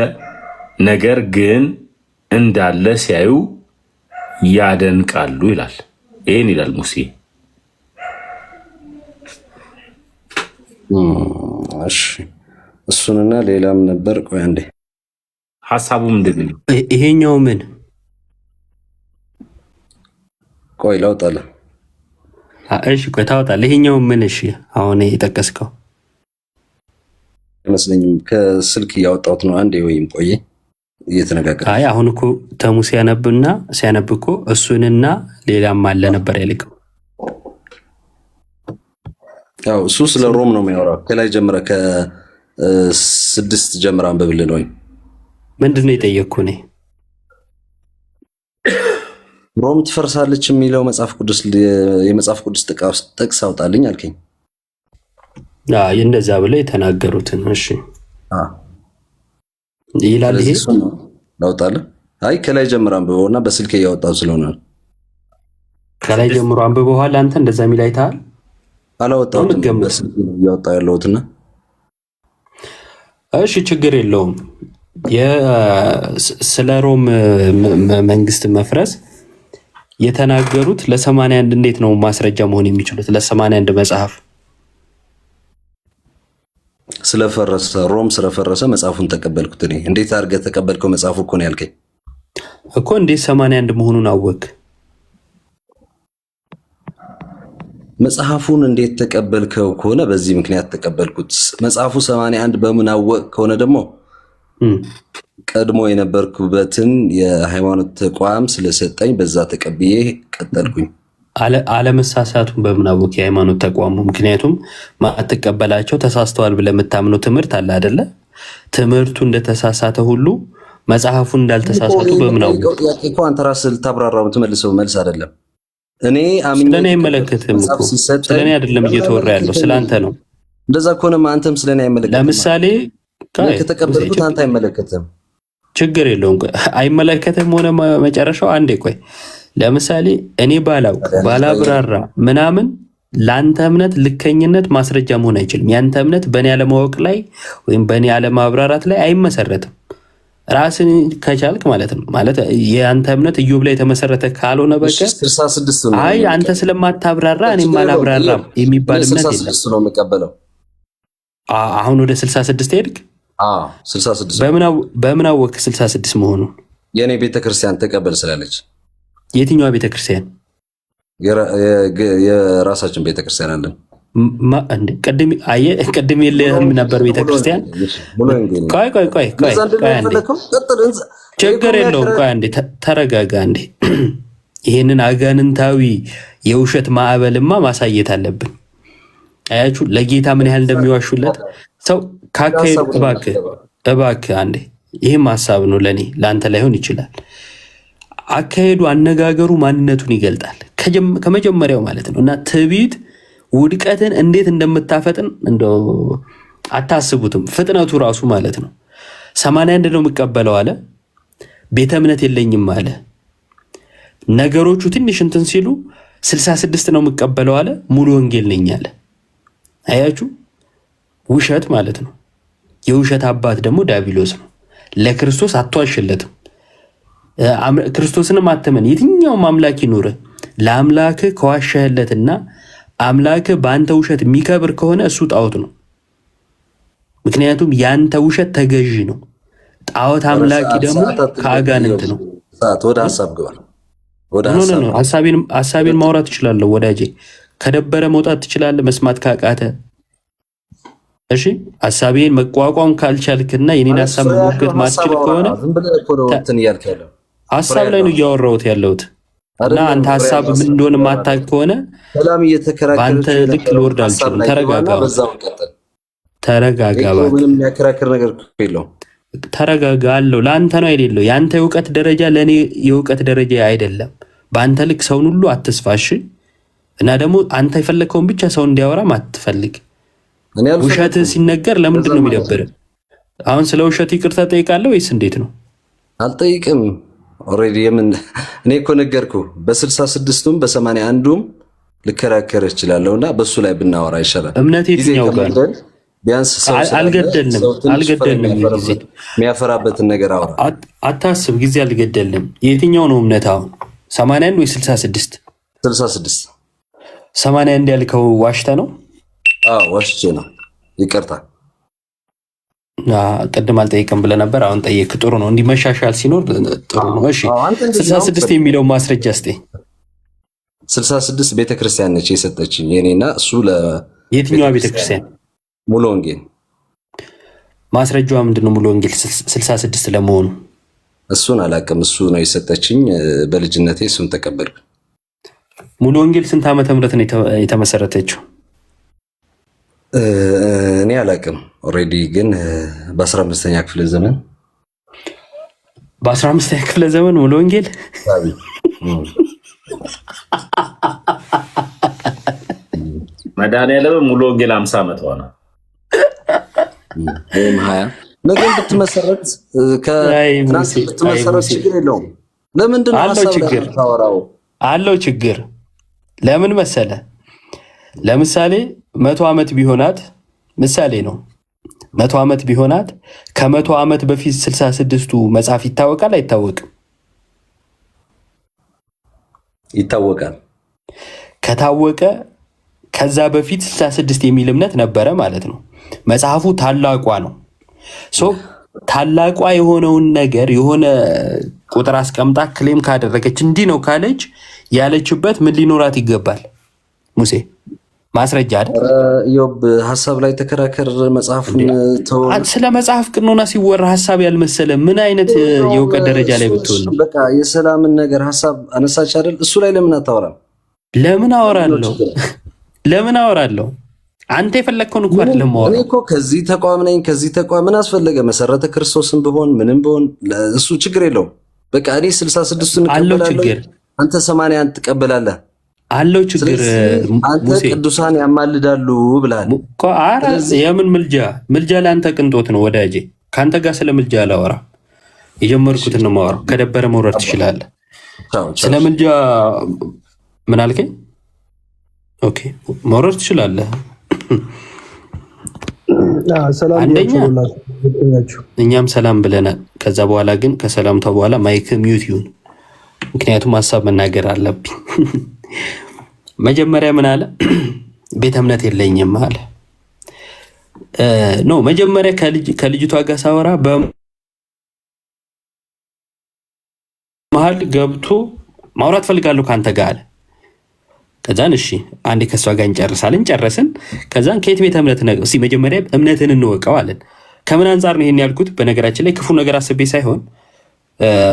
ነገር ግን እንዳለ ሲያዩ ያደንቃሉ ይላል። ይህን ይላል ሙሴ። እሺ እሱንና ሌላም ነበር። ቆይ አንዴ ሀሳቡ ምንድን ነው? ይሄኛው ምን? ቆይ ላውጣለ። እሺ ቆይ ታወጣለህ። ይሄኛው ምን? እሺ አሁን የጠቀስከው አይመስለኝም። ከስልክ እያወጣሁት ነው። አንዴ ወይም ቆይ እየተነጋገረ። አይ አሁን እኮ ተሙ ሲያነብ እኮ እሱንና ሌላም አለ ነበር ያልከው። ያው እሱ ስለ ሮም ነው የሚያወራው። ከላይ ጀምረ 6 ጀምር አንብብልን። ወይ ምንድን ነው የጠየቅኩህ እኔ? ሮም ትፈርሳለች የሚለው የመጽሐፍ ቅዱስ ጥቅስ አውጣልኝ አልከኝ። እንደዛ ብለው የተናገሩትን እሺ ይላል። ይሄ ላውጣልህ? አይ ከላይ ጀምር አንብበውና በስልክ እያወጣሁ ስለሆነ ከላይ ጀምሮ አንብበዋል። አንተ እንደዛ የሚል አይተሃል? አላወጣሁትም፣ በስልክ ነው እያወጣሁ ያለሁትና። እሺ ችግር የለውም። ስለ ሮም መንግስት መፍረስ የተናገሩት ለ81 እንዴት ነው ማስረጃ መሆን የሚችሉት? ለ81 መጽሐፍ ስለፈረሰ ሮም ስለፈረሰ መጽሐፉን ተቀበልኩት። እኔ እንዴት አድርገህ ተቀበልከው? መጽሐፉ እኮ ነው ያልከኝ እኮ። እንዴት 81 መሆኑን አወቅ? መጽሐፉን እንዴት ተቀበልከው ከሆነ በዚህ ምክንያት ተቀበልኩት። መጽሐፉ 81 በምን አወቅ ከሆነ ደግሞ ቀድሞ የነበርኩበትን የሃይማኖት ተቋም ስለሰጠኝ በዛ ተቀብዬ ቀጠልኩኝ። አለመሳሳቱን በምን አወቅ? የሃይማኖት ተቋሙ ምክንያቱም ማትቀበላቸው ተሳስተዋል ብለህ የምታምነው ትምህርት አለ አይደለ? ትምህርቱ እንደተሳሳተ ሁሉ መጽሐፉን እንዳልተሳሳቱ በምን አወቅ? አንተ ራስህ ልታብራራው የምትመልሰው መልስ አይደለም። እኔ ስለኔ አይመለከትም እኮ። ስለኔ አይደለም እየተወራ ያለው ስላንተ ነው። እንደዛ ከሆነማ አንተም ስለኔ አይመለከትም። ለምሳሌ ከተቀበልኩት አንተ አይመለከትም። ችግር የለውም። አይመለከትም ሆነ መጨረሻው አንዴ ቆይ። ለምሳሌ እኔ ባላብራራ ምናምን ለአንተ እምነት ልከኝነት ማስረጃ መሆን አይችልም። ያንተ እምነት በእኔ አለማወቅ ላይ ወይም በእኔ አለማብራራት ላይ አይመሰረትም። ራስን ከቻልክ ማለት ነው። ማለት የአንተ እምነት ኢዮብ ላይ የተመሰረተ ካልሆነ በቀር አይ አንተ ስለማታብራራ እኔም አላብራራም የሚባል እምነት የለም። 66 ነው የምቀበለው። አሁን ወደ 66 ሄድክ? 66 በምን አወቅህ 66 መሆኑ? የእኔ ቤተክርስቲያን ተቀበል ስላለች። የትኛዋ ቤተክርስቲያን? የራሳችን ቤተክርስቲያን አለን። ቅድም የለህም ነበር ቤተክርስቲያን? ቆይ ችግር የለውም። ቆይ አንዴ ተረጋጋ። አንዴ ይህንን አጋንንታዊ የውሸት ማዕበልማ ማሳየት አለብን። አያችሁ ለጌታ ምን ያህል እንደሚዋሹለት ሰው ካካሄዱ። እባክህ አንዴ ይህም ሀሳብ ነው ለእኔ፣ ለአንተ ላይሆን ይችላል። አካሄዱ፣ አነጋገሩ ማንነቱን ይገልጣል ከመጀመሪያው ማለት ነው። እና ትዕቢት ውድቀትን እንዴት እንደምታፈጥን እንደው አታስቡትም። ፍጥነቱ ራሱ ማለት ነው። 81 ነው የምቀበለው አለ። ቤተ እምነት የለኝም አለ። ነገሮቹ ትንሽ እንትን ሲሉ 66 ነው የምቀበለው አለ። ሙሉ ወንጌል ነኝ አለ። አያችሁ ውሸት ማለት ነው። የውሸት አባት ደግሞ ዲያብሎስ ነው። ለክርስቶስ አትዋሽለትም። ክርስቶስንም አትመን። የትኛውም አምላክ ይኑር፣ ለአምላክ ከዋሸህለትና አምላክ በአንተ ውሸት የሚከብር ከሆነ እሱ ጣዖት ነው። ምክንያቱም ያንተ ውሸት ተገዢ ነው። ጣዖት አምላኪ ደግሞ ከአጋንንት ነው። ወደ ሀሳብ ግባ። ሀሳቤን ማውራት ትችላለህ ወዳጄ። ከደበረ መውጣት ትችላለህ መስማት ካቃተ። እሺ ሀሳቤን መቋቋም ካልቻልክና የኔን ሀሳብ መሞገት ማትችል ከሆነ ሀሳብ ላይ ነው እያወራሁት ያለሁት እና አንተ ሀሳብ ምን እንደሆነ ማታውቅ ከሆነ በአንተ ልክ ልወርድ አልችልም። ተረጋጋ አለው። ለአንተ ነው አይደለው። የአንተ የእውቀት ደረጃ ለእኔ የእውቀት ደረጃ አይደለም። በአንተ ልክ ሰውን ሁሉ አትስፋሽ እና ደግሞ አንተ የፈለግከውን ብቻ ሰው እንዲያወራም አትፈልግ። ውሸት ሲነገር ለምንድን ነው የሚደብር? አሁን ስለ ውሸት ይቅርታ ጠይቃለሁ ወይስ እንዴት ነው? አልጠይቅም። ኦልሬዲ እኔ እኮ ነገርኩ። በ66ቱም በ81ዱም ልከራከር እችላለሁ እና በሱ ላይ ብናወራ ይሻላል። እምነት የትኛው ጋር ቢያንስ አልገደልንም። ጊዜ የሚያፈራበትን ነገር አውራ። አታስብ፣ ጊዜ አልገደልንም። የትኛው ነው እምነት? አሁን 81 ወይ 66? 66 81 ያልከው ዋሽተ ነው? ዋሽቼ ነው። ይቅርታ ቅድም አልጠይቅም ብለህ ነበር። አሁን ጠየቅ። ጥሩ ነው። እንዲመሻሻል ሲኖር ጥሩ ነው። እሺ 66 የሚለው ማስረጃ ስጠኝ። 66 ቤተክርስቲያን ነች የሰጠችኝ የኔና እሱ የትኛዋ ቤተክርስቲያን? ሙሉ ወንጌል። ማስረጃዋ ምንድን ነው? ሙሉ ወንጌል 66 ለመሆኑ እሱን አላውቅም። እሱ ነው የሰጠችኝ። በልጅነቴ እሱን ተቀበልኩ። ሙሉ ወንጌል ስንት ዓመተ ምህረት ነው የተመሰረተችው? እኔ አላውቅም። ኦልሬዲ ግን በ15ኛ ክፍለ ዘመን በ15ኛ ክፍለ ዘመን ሙሉ ወንጌል መድኃኒዓለም ሙሉ ወንጌል 50 ዓመት ሆነ ወይም 20 ነገር ብትመሰረት ከትናንት ብትመሰረት ችግር የለውም። ለምንድን ነው ሐሳብ ታወራው? አለው ችግር ለምን መሰለ? ለምሳሌ 100 ዓመት ቢሆናት ምሳሌ ነው። 100 ዓመት ቢሆናት ከ100 ዓመት በፊት 66ቱ መጽሐፍ ይታወቃል አይታወቅም? ይታወቃል። ከታወቀ ከዛ በፊት 66 የሚል እምነት ነበረ ማለት ነው። መጽሐፉ ታላቋ ነው። ታላቋ የሆነውን ነገር የሆነ ቁጥር አስቀምጣ ክሌም ካደረገች እንዲህ ነው ካለች ያለችበት ምን ሊኖራት ይገባል? ሙሴ ማስረጃ አይደል? ኢዮብ ሐሳብ ላይ ተከራከር። መጽሐፉን ስለ መጽሐፍ ቅኖና ሲወራ ሐሳብ ያልመሰለ ምን አይነት የእውቀት ደረጃ ላይ ብትሆን ነው? በቃ የሰላምን ነገር ሐሳብ አነሳች አይደል? እሱ ላይ ለምን አታወራም? ለምን አወራለሁ? አንተ የፈለግከውን እኮ አይደለም ማወራ። እኔ እኮ ከዚህ ተቋም ነኝ፣ ከዚህ ተቋም ምን አስፈለገ? መሰረተ ክርስቶስን ብሆን ምንም ብሆን እሱ ችግር የለውም። በቃ እኔ 66ን እቀበላለሁ፣ አንተ 80 ትቀበላለህ አለው ችግር። አንተ ቅዱሳን ያማልዳሉ ብለሃል። የምን ምልጃ ለአንተ ቅንጦት ነው ወዳጄ። ከአንተ ጋር ስለ ምልጃ አላወራ። የጀመርኩትን ነው የማወራው። ከደበረ መውረድ ትችላለህ። ስለ ምልጃ ምን አልከኝ? ኦኬ መውረድ ትችላለህ። አንደኛ እኛም ሰላም ብለናል። ከዛ በኋላ ግን ከሰላምታ በኋላ ማይክ ሚዩት ይሁን፣ ምክንያቱም ሀሳብ መናገር አለብኝ። መጀመሪያ ምን አለ? ቤተ እምነት የለኝም አለ። ኖ መጀመሪያ ከልጅቷ ጋር ሳወራ በመሀል ገብቶ ማውራት ፈልጋለሁ ከአንተ ጋር አለ። ከዛን እሺ አንዴ ከሷ ጋር እንጨርሳለን። ጨረስን። ከዛን ከየት ቤተ እምነት ነው? እስኪ መጀመሪያ እምነትን እንወቀው አለን። ከምን አንጻር ነው ይሄን ያልኩት? በነገራችን ላይ ክፉ ነገር አስቤ ሳይሆን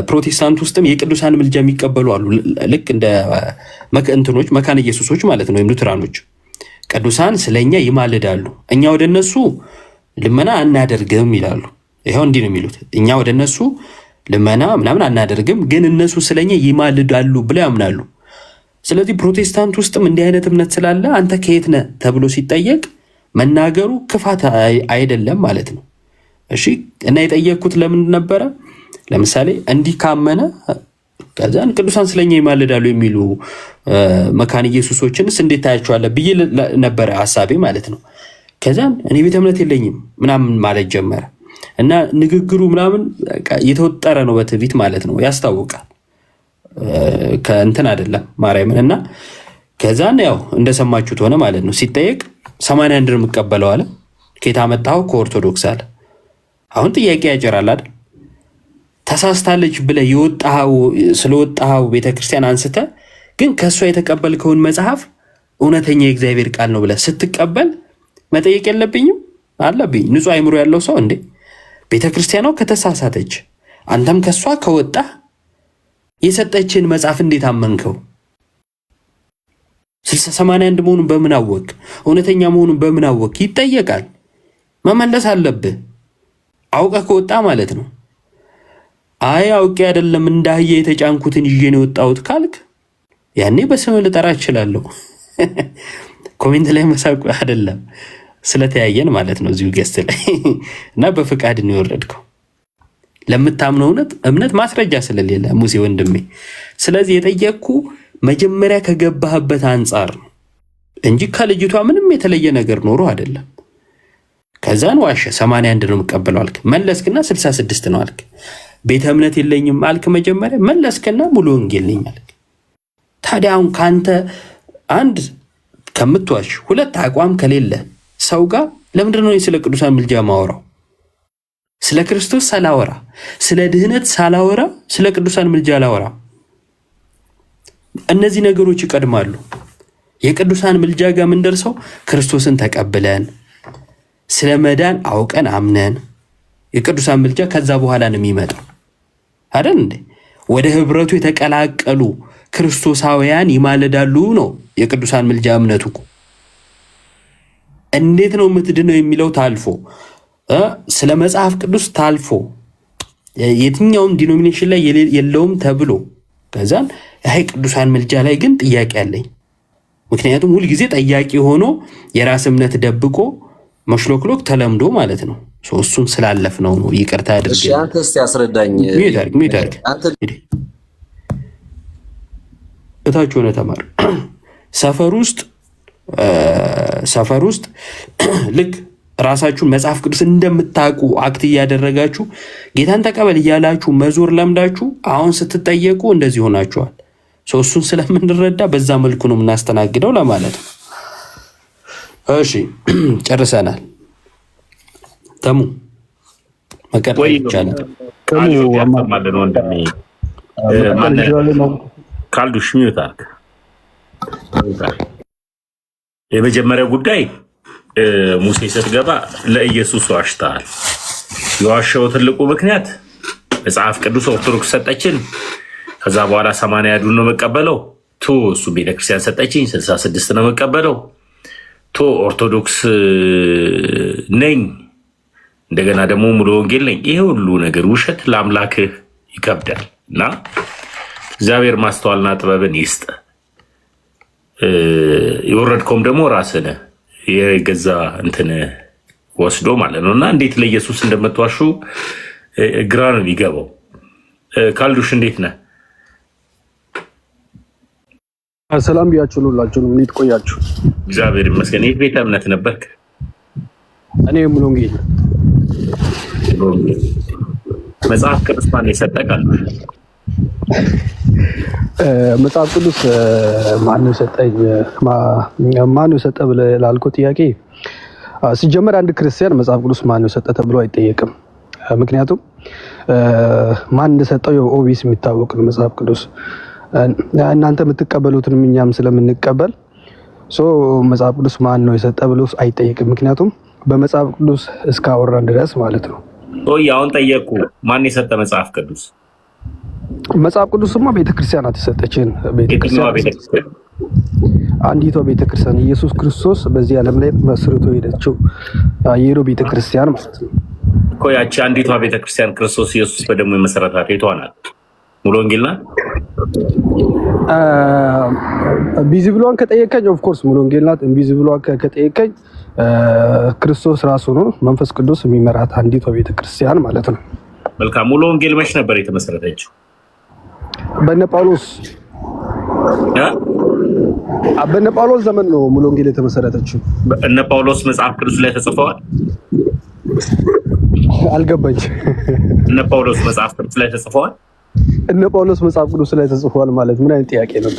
ፕሮቴስታንት ውስጥም የቅዱሳን ምልጃ የሚቀበሉ አሉ። ልክ እንደ እንትኖች መካነ ኢየሱሶች ማለት ነው፣ ወይም ሉትራኖች። ቅዱሳን ስለኛ ይማልዳሉ፣ እኛ ወደ እነሱ ልመና አናደርግም ይላሉ። ይኸው እንዲህ ነው የሚሉት፣ እኛ ወደ እነሱ ልመና ምናምን አናደርግም፣ ግን እነሱ ስለኛ ይማልዳሉ ብለው ያምናሉ። ስለዚህ ፕሮቴስታንት ውስጥም እንዲህ አይነት እምነት ስላለ አንተ ከየት ነህ ተብሎ ሲጠየቅ መናገሩ ክፋት አይደለም ማለት ነው። እሺ እና የጠየቅኩት ለምን ነበረ? ለምሳሌ እንዲህ ካመነ ከዛን ቅዱሳን ስለኛ ይማልዳሉ የሚሉ መካነ ኢየሱሶችንስ እንዴት ታያቸዋለህ ብዬ ነበረ ሐሳቤ ማለት ነው። ከዛን እኔ ቤተ እምነት የለኝም ምናምን ማለት ጀመረ እና ንግግሩ ምናምን የተወጠረ ነው በትዕቢት ማለት ነው፣ ያስታውቃል። ከእንትን አይደለም ማርያምን። እና ከዛን ያው እንደሰማችሁት ሆነ ማለት ነው። ሲጠየቅ 81 ነው የምቀበለው አለ። ከየት አመጣኸው? ከኦርቶዶክስ አለ። አሁን ጥያቄ ያጭራል አይደል? ተሳስታለች ብለህ ስለወጣኸው ቤተክርስቲያን አንስተ ግን ከእሷ የተቀበልከውን መጽሐፍ እውነተኛ የእግዚአብሔር ቃል ነው ብለህ ስትቀበል መጠየቅ የለብኝም? አለብኝ። ንጹህ አይምሮ ያለው ሰው እንዴ ቤተክርስቲያኗ ከተሳሳተች አንተም ከእሷ ከወጣህ የሰጠችን መጽሐፍ እንዴት አመንከው? 81 መሆኑን በምን አወቅ? እውነተኛ መሆኑን በምን አወቅ? ይጠየቃል። መመለስ አለብህ። አውቀህ ከወጣ ማለት ነው። አይ አውቄ አይደለም እንዳህያ የተጫንኩትን ይዤ ነው የወጣሁት ካልክ ያኔ በስም ልጠራ እችላለሁ። ኮሜንት ላይ መሳቁ አይደለም ስለተያየን ማለት ነው እዚሁ ገስት ላይ እና በፍቃድ ነው የወረድከው ለምታምነው እምነት ማስረጃ ስለሌለ ሙሴ ወንድሜ። ስለዚህ የጠየቅኩ መጀመሪያ ከገባህበት አንጻር ነው እንጂ ከልጅቷ ምንም የተለየ ነገር ኖሮ አይደለም። ከዛን ዋሸ 81 ነው የምቀበለው አልክ፣ መለስክና 66 ነው አልክ። ቤተ እምነት የለኝም አልክ መጀመሪያ፣ መለስክና ሙሉ ወንጌል ነኝ አልክ። ታዲያ አሁን ካንተ አንድ ከምትዋሽ ሁለት አቋም ከሌለ ሰው ጋር ለምንድን ነው ስለ ቅዱሳን ምልጃ ማወራው? ስለ ክርስቶስ ሳላወራ፣ ስለ ድህነት ሳላወራ፣ ስለ ቅዱሳን ምልጃ አላወራ። እነዚህ ነገሮች ይቀድማሉ። የቅዱሳን ምልጃ ጋር የምንደርሰው ክርስቶስን ተቀብለን ስለ መዳን አውቀን አምነን፣ የቅዱሳን ምልጃ ከዛ በኋላ ነው የሚመጣው አይደል እንዴ? ወደ ህብረቱ የተቀላቀሉ ክርስቶሳውያን ይማለዳሉ ነው የቅዱሳን ምልጃ እምነቱ። እንዴት ነው የምትድነው የሚለው ታልፎ ስለ መጽሐፍ ቅዱስ ታልፎ የትኛውም ዲኖሚኔሽን ላይ የለውም ተብሎ ከዛን ይሄ ቅዱሳን ምልጃ ላይ ግን ጥያቄ አለኝ። ምክንያቱም ሁልጊዜ ጠያቂ ሆኖ የራስ እምነት ደብቆ መሽሎክሎክ ተለምዶ ማለት ነው። እሱን ስላለፍ ነው ይቅርታ አድርግ። እሺ አንተ እስቲ አስረዳኝ። ሚታርግ እታች ሆነ ተማር ሰፈር ውስጥ ልክ ራሳችሁን መጽሐፍ ቅዱስ እንደምታውቁ አክት እያደረጋችሁ ጌታን ተቀበል እያላችሁ መዞር ለምዳችሁ አሁን ስትጠየቁ እንደዚህ ሆናችኋል። እሱን ስለምንረዳ በዛ መልኩ ነው የምናስተናግደው ለማለት ነው። እሺ ጨርሰናል። ተሙ መቀጠል ይቻላል። ካልዱሽ ሚውታክ የመጀመሪያው ጉዳይ ሙሴ ስትገባ ለኢየሱስ ዋሽተሃል። የዋሸው ትልቁ ምክንያት መጽሐፍ ቅዱስ ኦርቶዶክስ ሰጠችን፣ ከዛ በኋላ 80 ያዱን ነው መቀበለው እሱ ቤተክርስቲያን ሰጠችኝ 66 ነው መቀበለው ኦርቶዶክስ ነኝ እንደገና ደግሞ ሙሉ ወንጌል ነኝ። ይሄ ሁሉ ነገር ውሸት ለአምላክህ ይከብዳል እና እግዚአብሔር ማስተዋልና ጥበብን ይስጥ። የወረድከውም ደግሞ ራስህ ነህ የገዛ እንትን ወስዶ ማለት ነው እና እንዴት ለኢየሱስ እንደምትዋሹ ግራ ነው የሚገባው። ካልዱሽ እንዴት ነህ? ሰላም ብያችሁ ሁላችሁንም እንዴት ቆያችሁ? እግዚአብሔር ይመስገን። የት ቤተ እምነት ነበርክ? እኔ ሙሉ ወንጌል። መጽሐፍ ቅዱስ ማን የሰጠህ? ካልዱሽ መጽሐፍ ቅዱስ ማነው ሰጠኝ? ማነው ሰጠ ብለህ ላልከው ጥያቄ ሲጀመር አንድ ክርስቲያን መጽሐፍ ቅዱስ ማነው ሰጠ ተብሎ አይጠየቅም። ምክንያቱም ማን እንደሰጠው ኦቢስ የሚታወቅ ነው መጽሐፍ ቅዱስ። እናንተ የምትቀበሉትንም እኛም ስለምንቀበል መጽሐፍ ቅዱስ ማን ነው የሰጠ ብሎ አይጠየቅም። ምክንያቱም በመጽሐፍ ቅዱስ እስካወራን ድረስ ማለት ነው። አሁን ጠየቁ፣ ማን የሰጠ መጽሐፍ ቅዱስ? መጽሐፍ ቅዱስማ ቤተክርስቲያናት የሰጠችን አንዲቷ ቤተክርስቲያን ኢየሱስ ክርስቶስ በዚህ ዓለም ላይ መስርቶ ሄደችው የሄዶ ቤተክርስቲያን ማለት ነው እኮ። ያቺ አንዲቷ ቤተክርስቲያን ክርስቶስ ኢየሱስ በደሙ የመሰረታት የቷ ናት? ሙሉ ወንጌል ናት? ቪዚብሏን ከጠየቀኝ ኦፍ ኮርስ ሙሉ ወንጌል ናት። ኢንቪዚብሏን ከጠየቀኝ ክርስቶስ ራሱ ነው መንፈስ ቅዱስ የሚመራት አንዲቷ ቤተክርስቲያን ማለት ነው። መልካም። ሙሉ ወንጌል መች ነበር የተመሰረተችው? በነ ጳውሎስ ዘመን ነው ሙሉ ወንጌል የተመሰረተችው። እነ ጳውሎስ መጽሐፍ ቅዱስ ላይ ተጽፈዋል? አልገባኝ። እነ ጳውሎስ መጽሐፍ ቅዱስ ላይ ተጽፈዋል? እነ ጳውሎስ መጽሐፍ ቅዱስ ላይ ተጽፈዋል ማለት ምን አይነት ጥያቄ ነው?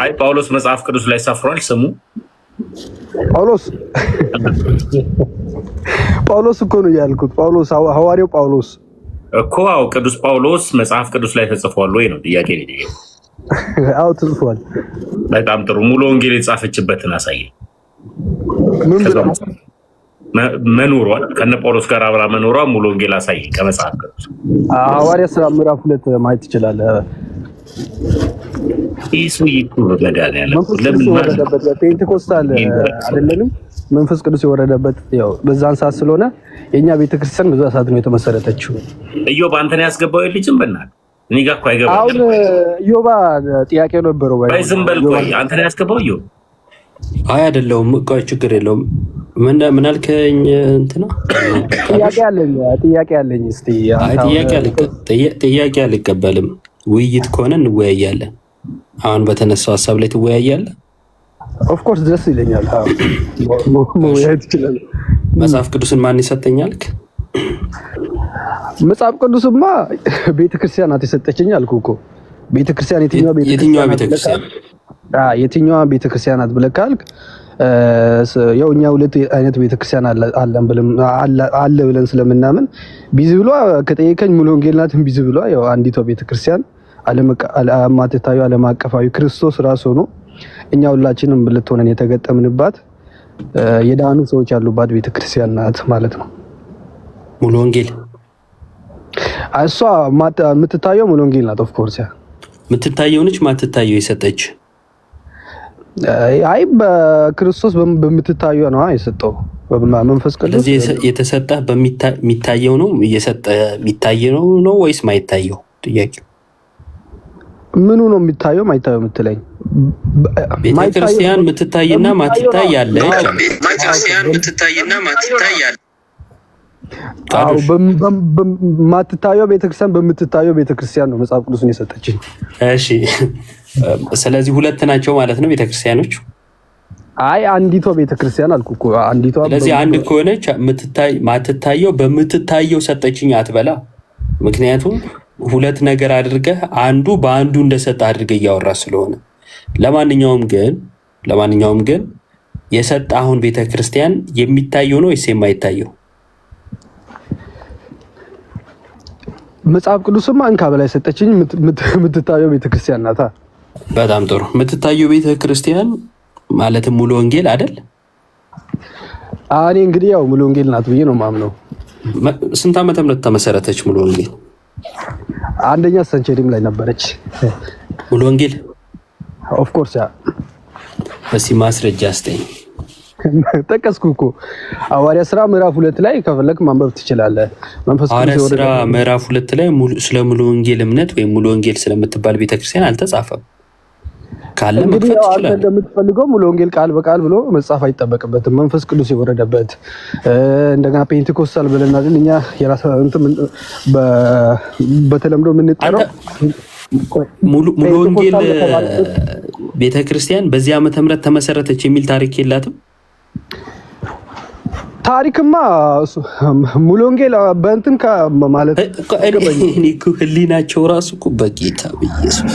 አይ ጳውሎስ መጽሐፍ ቅዱስ ላይ ሰፍሯል ስሙ? ጳውሎስ እኮ ነው ያልኩት። ጳውሎስ ሐዋርያው ጳውሎስ እኮ አው ቅዱስ ጳውሎስ መጽሐፍ ቅዱስ ላይ ተጽፏል ወይ ነው ጥያቄ ነው። አው ተጽፏል። በጣም ጥሩ። ሙሉ ወንጌል የጻፈችበትን አሳየኝ። መኖሯል ከነ ጳውሎስ ጋር አብራ መኖሯ ሙሉ ወንጌል አሳየኝ ከመጽሐፍ ቅዱስ። ሐዋርያት ሥራ ምዕራፍ 2 ማየት ትችላለህ። ኢሱ ይኩረዳል ፔንቴኮስታል አይደለንም? መንፈስ ቅዱስ የወረደበት ያው በዛን ሰዓት ስለሆነ የኛ ቤተክርስቲያን በዛ ሰዓት ነው የተመሰረተችው። ኢዮብ አንተን ያስገባው ልጅም በእናትህ እኔ ጋር እኮ አይገባም። አሁን ኢዮባ ጥያቄ ነበረው ባይ ዝም በል ቆይ። አንተን ያስገባው ኢዮብ? አይ አይደለም። ቆይ ችግር የለውም። ምን አልከኝ? እንትና ጥያቄ አለኝ። እስቲ አይ ጥያቄ አልቀበልም። ውይይት ከሆነ እንወያያለን። አሁን በተነሳው ሀሳብ ላይ ትወያያለህ? ኦፍ ኮርስ ደስ ይለኛል። መወያየት ይችላል። መጽሐፍ ቅዱስን ማን ይሰጠኛልክ? መጽሐፍ ቅዱስማ ቤተክርስቲያን ናት የሰጠችኝ አልኩህ እኮ። ቤተክርስቲያን የትኛዋ ቤተክርስቲያን? የትኛዋ ቤተክርስቲያን ናት ብለህ ካልክ ያው እኛ ሁለት አይነት ቤተክርስቲያን አለ ብለን ስለምናምን ቢዝብሏ ከጠየቀኝ ሙሉ ወንጌል ናት። ቢዝብሏ ያው አንዲቷ ቤተክርስቲያን ዓለም አቀፋዊ ክርስቶስ ራሱ ነው እኛ ሁላችንም ልትሆነን የተገጠምንባት የዳኑ ሰዎች ያሉባት ቤተክርስቲያን ናት ማለት ነው ሙሉ ወንጌል። እሷ የምትታየው ሙሉ ወንጌል ናት። ኦፍ ኮርስ ያ የምትታየው ነች። ማትታየው የሰጠች አይ በክርስቶስ በምትታየው ነው የሰጠው መንፈስ ቅዱስ። ስለዚህ የተሰጠህ በሚታየው ነው እየሰጠ የሚታየው ነው ወይስ ማይታየው? ጥያቄው ምኑ ነው የሚታየው ማይታየው የምትለኝ? ቤተክርስቲያን የምትታይና ማትታይ ያለች ቤተክርስቲያን የምትታይና ማትታይ ያለች አው በማትታየው ቤተክርስቲያን በምትታየው ቤተክርስቲያን ነው መጽሐፍ ቅዱስን የሰጠችኝ። እሺ ስለዚህ ሁለት ናቸው ማለት ነው ቤተክርስቲያኖች? አይ አንዲቷ ቤተክርስቲያን አልኩ እኮ አንዲቷ። ስለዚህ አንድ ከሆነች ማትታየው በምትታየው ሰጠችኝ አትበላ። ምክንያቱም ሁለት ነገር አድርገህ አንዱ በአንዱ እንደሰጠ አድርገህ እያወራ ስለሆነ። ለማንኛውም ግን የሰጠ አሁን ቤተክርስቲያን የሚታየው ነው ወይስ የማይታየው? መጽሐፍ ቅዱስማ እንካ በላይ ሰጠችኝ። የምትታየው ቤተክርስቲያን ናታ። በጣም ጥሩ። የምትታየው ቤተክርስቲያን ማለትም ሙሉ ወንጌል አይደል? እኔ እንግዲህ ያው ሙሉ ወንጌል ናት ብዬ ነው ማምነው። ስንት ዓመተ ምህረት ተመሰረተች ሙሉ ወንጌል? አንደኛ ሰንቸሪም ላይ ነበረች ሙሉ ወንጌል። ኦፍ ኮርስ ያ በዚህ ማስረጃ አስተኝ ጠቀስኩ እኮ ሐዋርያ ሥራ ምዕራፍ 2 ላይ ከፈለክ ማንበብ ትችላለህ። መንፈስ ቅዱስ ሐዋርያ ሥራ ምዕራፍ 2 ላይ ስለ ሙሉ ወንጌል እምነት ወይም ሙሉ ወንጌል ስለምትባል ቤተክርስቲያን አልተጻፈም። ካለ መክፈት ይችላል። እንደምትፈልገው ሙሉ ወንጌል ቃል በቃል ብሎ መጻፍ አይጠበቅበትም። መንፈስ ቅዱስ የወረደበት እንደገና ፔንቴኮስታል ብለን አይደል እኛ የራሳችን በተለምዶ የምንጠራው ሙሉ ወንጌል ቤተክርስቲያን በዚህ ዓመተ ምህረት ተመሰረተች የሚል ታሪክ የላትም። ታሪክማ ሙሉ ወንጌል በእንትን ማለት እኔ እኮ ህሊናቸው ራሱ እኮ በጌታ በኢየሱስ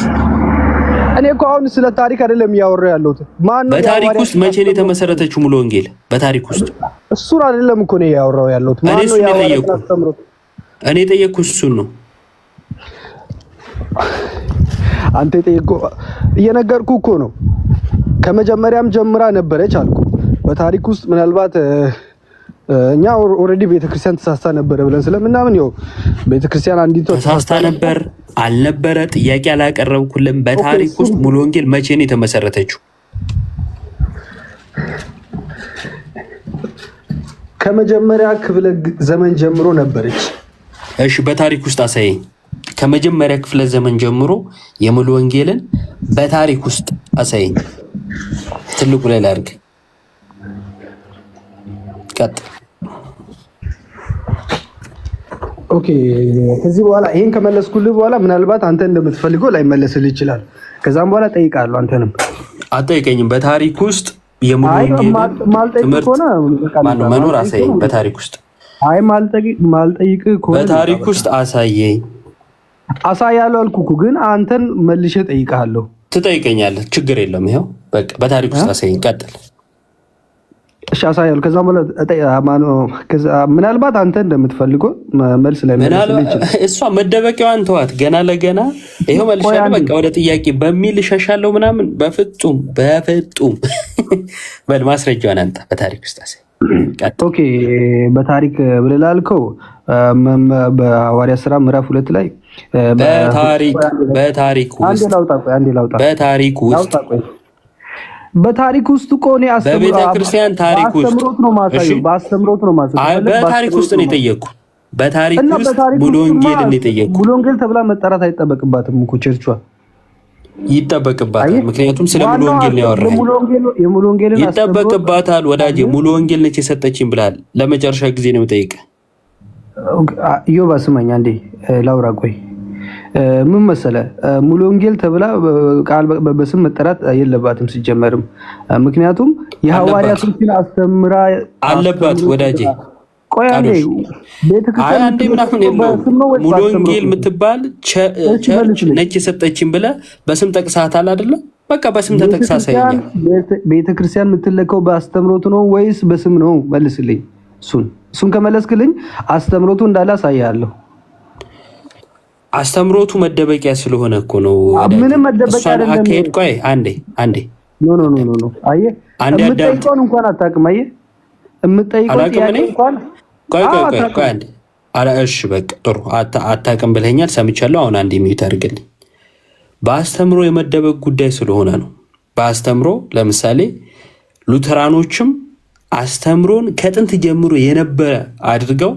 እኔ እኮ አሁን ስለ ታሪክ አይደለም እያወራሁ ያለሁት። ማን ነው በታሪክ ውስጥ መቼ ነው የተመሰረተችው ሙሉ ወንጌል? በታሪክ ውስጥ እሱን አይደለም እኮ ነው እያወራሁ ያለሁት። ማን ነው ያወራው? እኔ ጠየቅኩት እሱን ነው። አንተ ጠየቅኩ እየነገርኩህ እኮ ነው። ከመጀመሪያም ጀምራ ነበረች አልኩ። በታሪክ ውስጥ ምናልባት እኛ ኦሬዲ ቤተክርስቲያን ተሳስታ ነበር ብለን ስለምናምን ነው ቤተክርስቲያን አንዲት ተሳስታ ነበር አልነበረ ጥያቄ አላቀረብኩልም። በታሪክ ውስጥ ሙሉ ወንጌል መቼ ነው የተመሰረተችው? ከመጀመሪያ ክፍለ ዘመን ጀምሮ ነበረች። እሺ በታሪክ ውስጥ አሳየኝ። ከመጀመሪያ ክፍለ ዘመን ጀምሮ የሙሉ ወንጌልን በታሪክ ውስጥ አሳየኝ። ትልቁ ላይ ላድርግ። ቀጥ ኦኬ። ከዚህ በኋላ ይሄን ከመለስኩልህ በኋላ ምናልባት አንተ እንደምትፈልገው ላይመለስልህ ይችላል። ከዛም በኋላ ጠይቃለሁ። አንተንም አጠይቀኝም። በታሪክ ውስጥ የሙሉ ወንጌል ማልጠይቅ ከሆነ ማነው መኖር አሳየኝ። በታሪክ ውስጥ አይ ማልጠይቅ ከሆነ በታሪክ ውስጥ አሳየኝ። አሳያለሁ አልኩህ እኮ ግን አንተን መልሼ ጠይቃለሁ። ትጠይቀኛለህ፣ ችግር የለም። ይሄው በቃ በታሪክ ውስጥ አሳየኝ። ቀጥል። እሺ አሳያለሁ። ከዛም በኋላ ምናልባት አንተ እንደምትፈልገው መልስ ላይ እሷ መደበቂያዋን ተዋት። ገና ለገና ይሄው መልሻለሁ። በቃ ወደ ጥያቄ በሚል እሸሻለሁ ምናምን። በፍጹም በል ማስረጃዋን አንተ በታሪክ ውስጥ አሳየኝ። ኦኬ በታሪክ ብለህ ላልከው በሐዋርያ ሥራ ምዕራፍ 2 ላይ በታሪክ ውስጥ ቆኔ በቤተክርስቲያን ታሪክ ውስጥ በአስተምሮት ነው ማለት በታሪክ ውስጥ ነው የጠየቅኩ። በታሪክ ውስጥ ሙሉ ወንጌል ነው የጠየቅኩ። ሙሉ ወንጌል ተብላ መጠራት አይጠበቅባትም እኮ ቸርቿ ይጠበቅባታል። ምክንያቱም ስለ ሙሉ ወንጌል ነው ያወራኝ። የሙሉ ወንጌልን ይጠበቅባታል። ወዳጄ ሙሉ ወንጌል ነች የሰጠችኝ ብለሃል። ለመጨረሻ ጊዜ ነው የምጠይቀህ። ኢዮባ ስማኝ አንዴ ላውራ። ቆይ ምን መሰለህ ሙሉ ወንጌል ተብላ ቃል በስም መጠራት የለባትም ሲጀመርም። ምክንያቱም የሐዋርያቶችን አስተምራ አለባት ወዳጄ። ቆይ አንዴ አንዴ ምናምን የለውም። ሙሉ ወንጌል የምትባል ቸርች ነች የሰጠችኝ ብለህ በስም ጠቅሳታል አይደለ? በቃ በስም ተጠቅሳ ሳይኛል። ቤተክርስቲያን የምትለከው በአስተምሮቱ ነው ወይስ በስም ነው? መልስልኝ። እሱን ከመለስክልኝ አስተምሮቱ እንዳለ አሳያለሁ። አስተምሮቱ መደበቂያ ስለሆነ እኮ ነው። ምንም መደበቂያ አይደለም። አካሄድ ቆይ አንዴ ኖ አየህ፣ የምጠይቀውን እንኳን አታውቅም። አየህ የምጠይቀውን ጥያቄ እንኳን ቆይ አንዴ። እሺ በቃ ጥሩ አታውቅም ብለኸኛል፣ ሰምቻለሁ። አሁን አንዴ ሚዩት አድርግልኝ። በአስተምሮ የመደበቅ ጉዳይ ስለሆነ ነው። በአስተምሮ ለምሳሌ ሉተራኖችም አስተምሮን ከጥንት ጀምሮ የነበረ አድርገው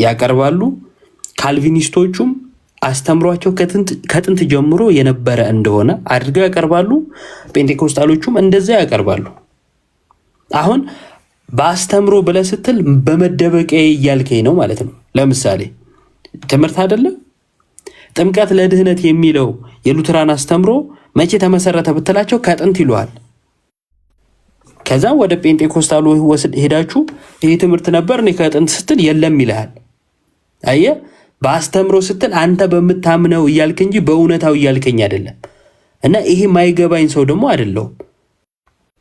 ያቀርባሉ። ካልቪኒስቶቹም አስተምሯቸው ከጥንት ጀምሮ የነበረ እንደሆነ አድርገው ያቀርባሉ። ጴንጤኮስታሎቹም እንደዛ ያቀርባሉ። አሁን በአስተምሮ ብለህ ስትል በመደበቂያ እያልከኝ ነው ማለት ነው። ለምሳሌ ትምህርት አይደለም ጥምቀት ለድህነት የሚለው የሉተራን አስተምሮ መቼ ተመሰረተ ብትላቸው ከጥንት ይሉሃል። ከዛ ወደ ጴንጤኮስታሉ ሄዳችሁ ይህ ትምህርት ነበር እኔ ከጥንት ስትል የለም ይልሃል። አየህ፣ በአስተምሮ ስትል አንተ በምታምነው እያልክ እንጂ በእውነታው እያልከኝ አይደለም። እና ይሄ ማይገባኝ ሰው ደግሞ አይደለሁም።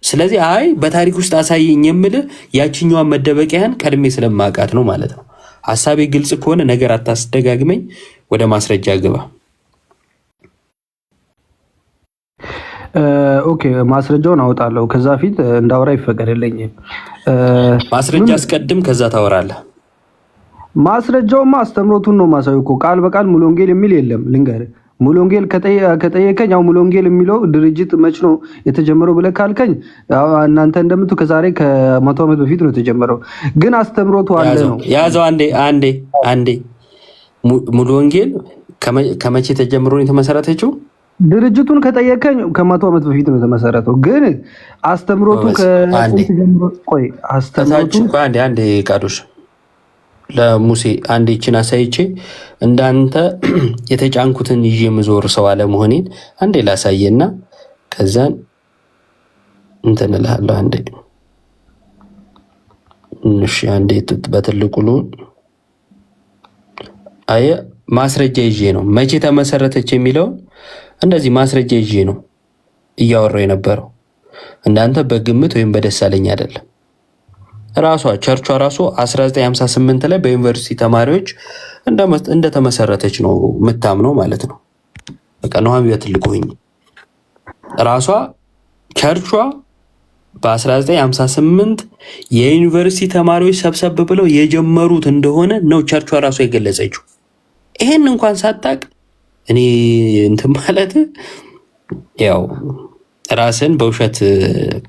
ስለዚህ አይ በታሪክ ውስጥ አሳየኝ የምልህ ያችኛዋን መደበቂያን ቀድሜ ስለማውቃት ነው ማለት ነው። ሀሳቤ ግልጽ ከሆነ ነገር አታስደጋግመኝ፣ ወደ ማስረጃ ግባ። ኦኬ፣ ማስረጃውን አወጣለሁ። ከዛ ፊት እንዳወራ ይፈቀድልኝ። ማስረጃ አስቀድም፣ ከዛ ታወራለህ። ማስረጃውማ አስተምሮቱን ነው ማሳየው እኮ ቃል በቃል ሙሉ ወንጌል የሚል የለም። ልንገርህ፣ ሙሉ ወንጌል ከጠየቀኝ ያው ሙሉ ወንጌል የሚለው ድርጅት መች ነው የተጀመረው ብለህ ካልከኝ እናንተ እንደምቱ ከዛሬ ከ100 ዓመት በፊት ነው የተጀመረው። ግን አስተምሮቱ አለ ነው ያዘው። አንዴ ሙሉ ወንጌል ከመቼ ተጀምሮ ነው የተመሰረተችው? ድርጅቱን ከጠየቀኝ ከ100 ዓመት በፊት ነው የተመሰረተው። ግን አስተምሮቱ ከጥንት ጀምሮ ቆይ አስተምሮቱ አንዴ ቃዶሽ ለሙሴ አንዴ ይችን አሳይቼ እንዳንተ የተጫንኩትን ይዤ የምዞር ሰው አለመሆኔን አንዴ ላሳየና ከዛን እንትን እልሃለሁ። አንዴ በትልቁ ልሁን። አየህ፣ ማስረጃ ይዤ ነው መቼ ተመሰረተች የሚለውን እንደዚህ ማስረጃ ይዤ ነው እያወራሁ የነበረው። እንዳንተ በግምት ወይም በደሳለኝ አይደለም። ራሷ ቸርቿ ራሱ 1958 ላይ በዩኒቨርሲቲ ተማሪዎች እንደተመሰረተች ነው የምታምነው ማለት ነው። በቃ ነዋሚ በትልቁኝ ራሷ ቸርቿ በ1958 የዩኒቨርሲቲ ተማሪዎች ሰብሰብ ብለው የጀመሩት እንደሆነ ነው ቸርቿ ራሷ የገለጸችው። ይሄን እንኳን ሳታቅ እኔ እንትን ማለት ያው ራስን በውሸት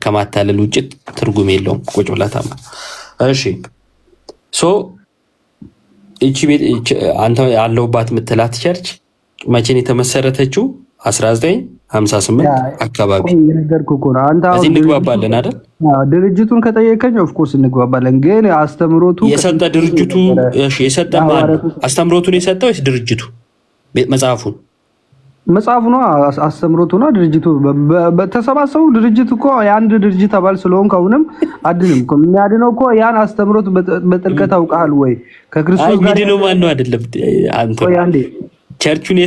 ከማታለል ውጭ ትርጉም የለውም። ቁጭ ብላታም። እሺ እቺ ቤት አንተ ያለውባት የምትላት ቸርች መቼ ነው የተመሰረተችው? 1958 አካባቢ። እዚህ እንግባባለን አይደል? ድርጅቱን ከጠየቀኝ ኦፍኮርስ እንግባባለን። ግን አስተምሮቱ የሰጠ ድርጅቱ የሰጠ አስተምሮቱን የሰጠው ወይስ ድርጅቱ? መጽሐፉ ነው አስተምሮቱ ነው ድርጅቱ በተሰባሰቡ ድርጅት እኮ የአንድ ድርጅት አባል ስለሆንክ አሁንም አድንም እኮ የሚያድነው እኮ ያን አስተምሮት በጥልቀት አውቃል ወይ ከክርስቶስ ጋር ነው ማነው? አይደለም አንተ ቸርቹን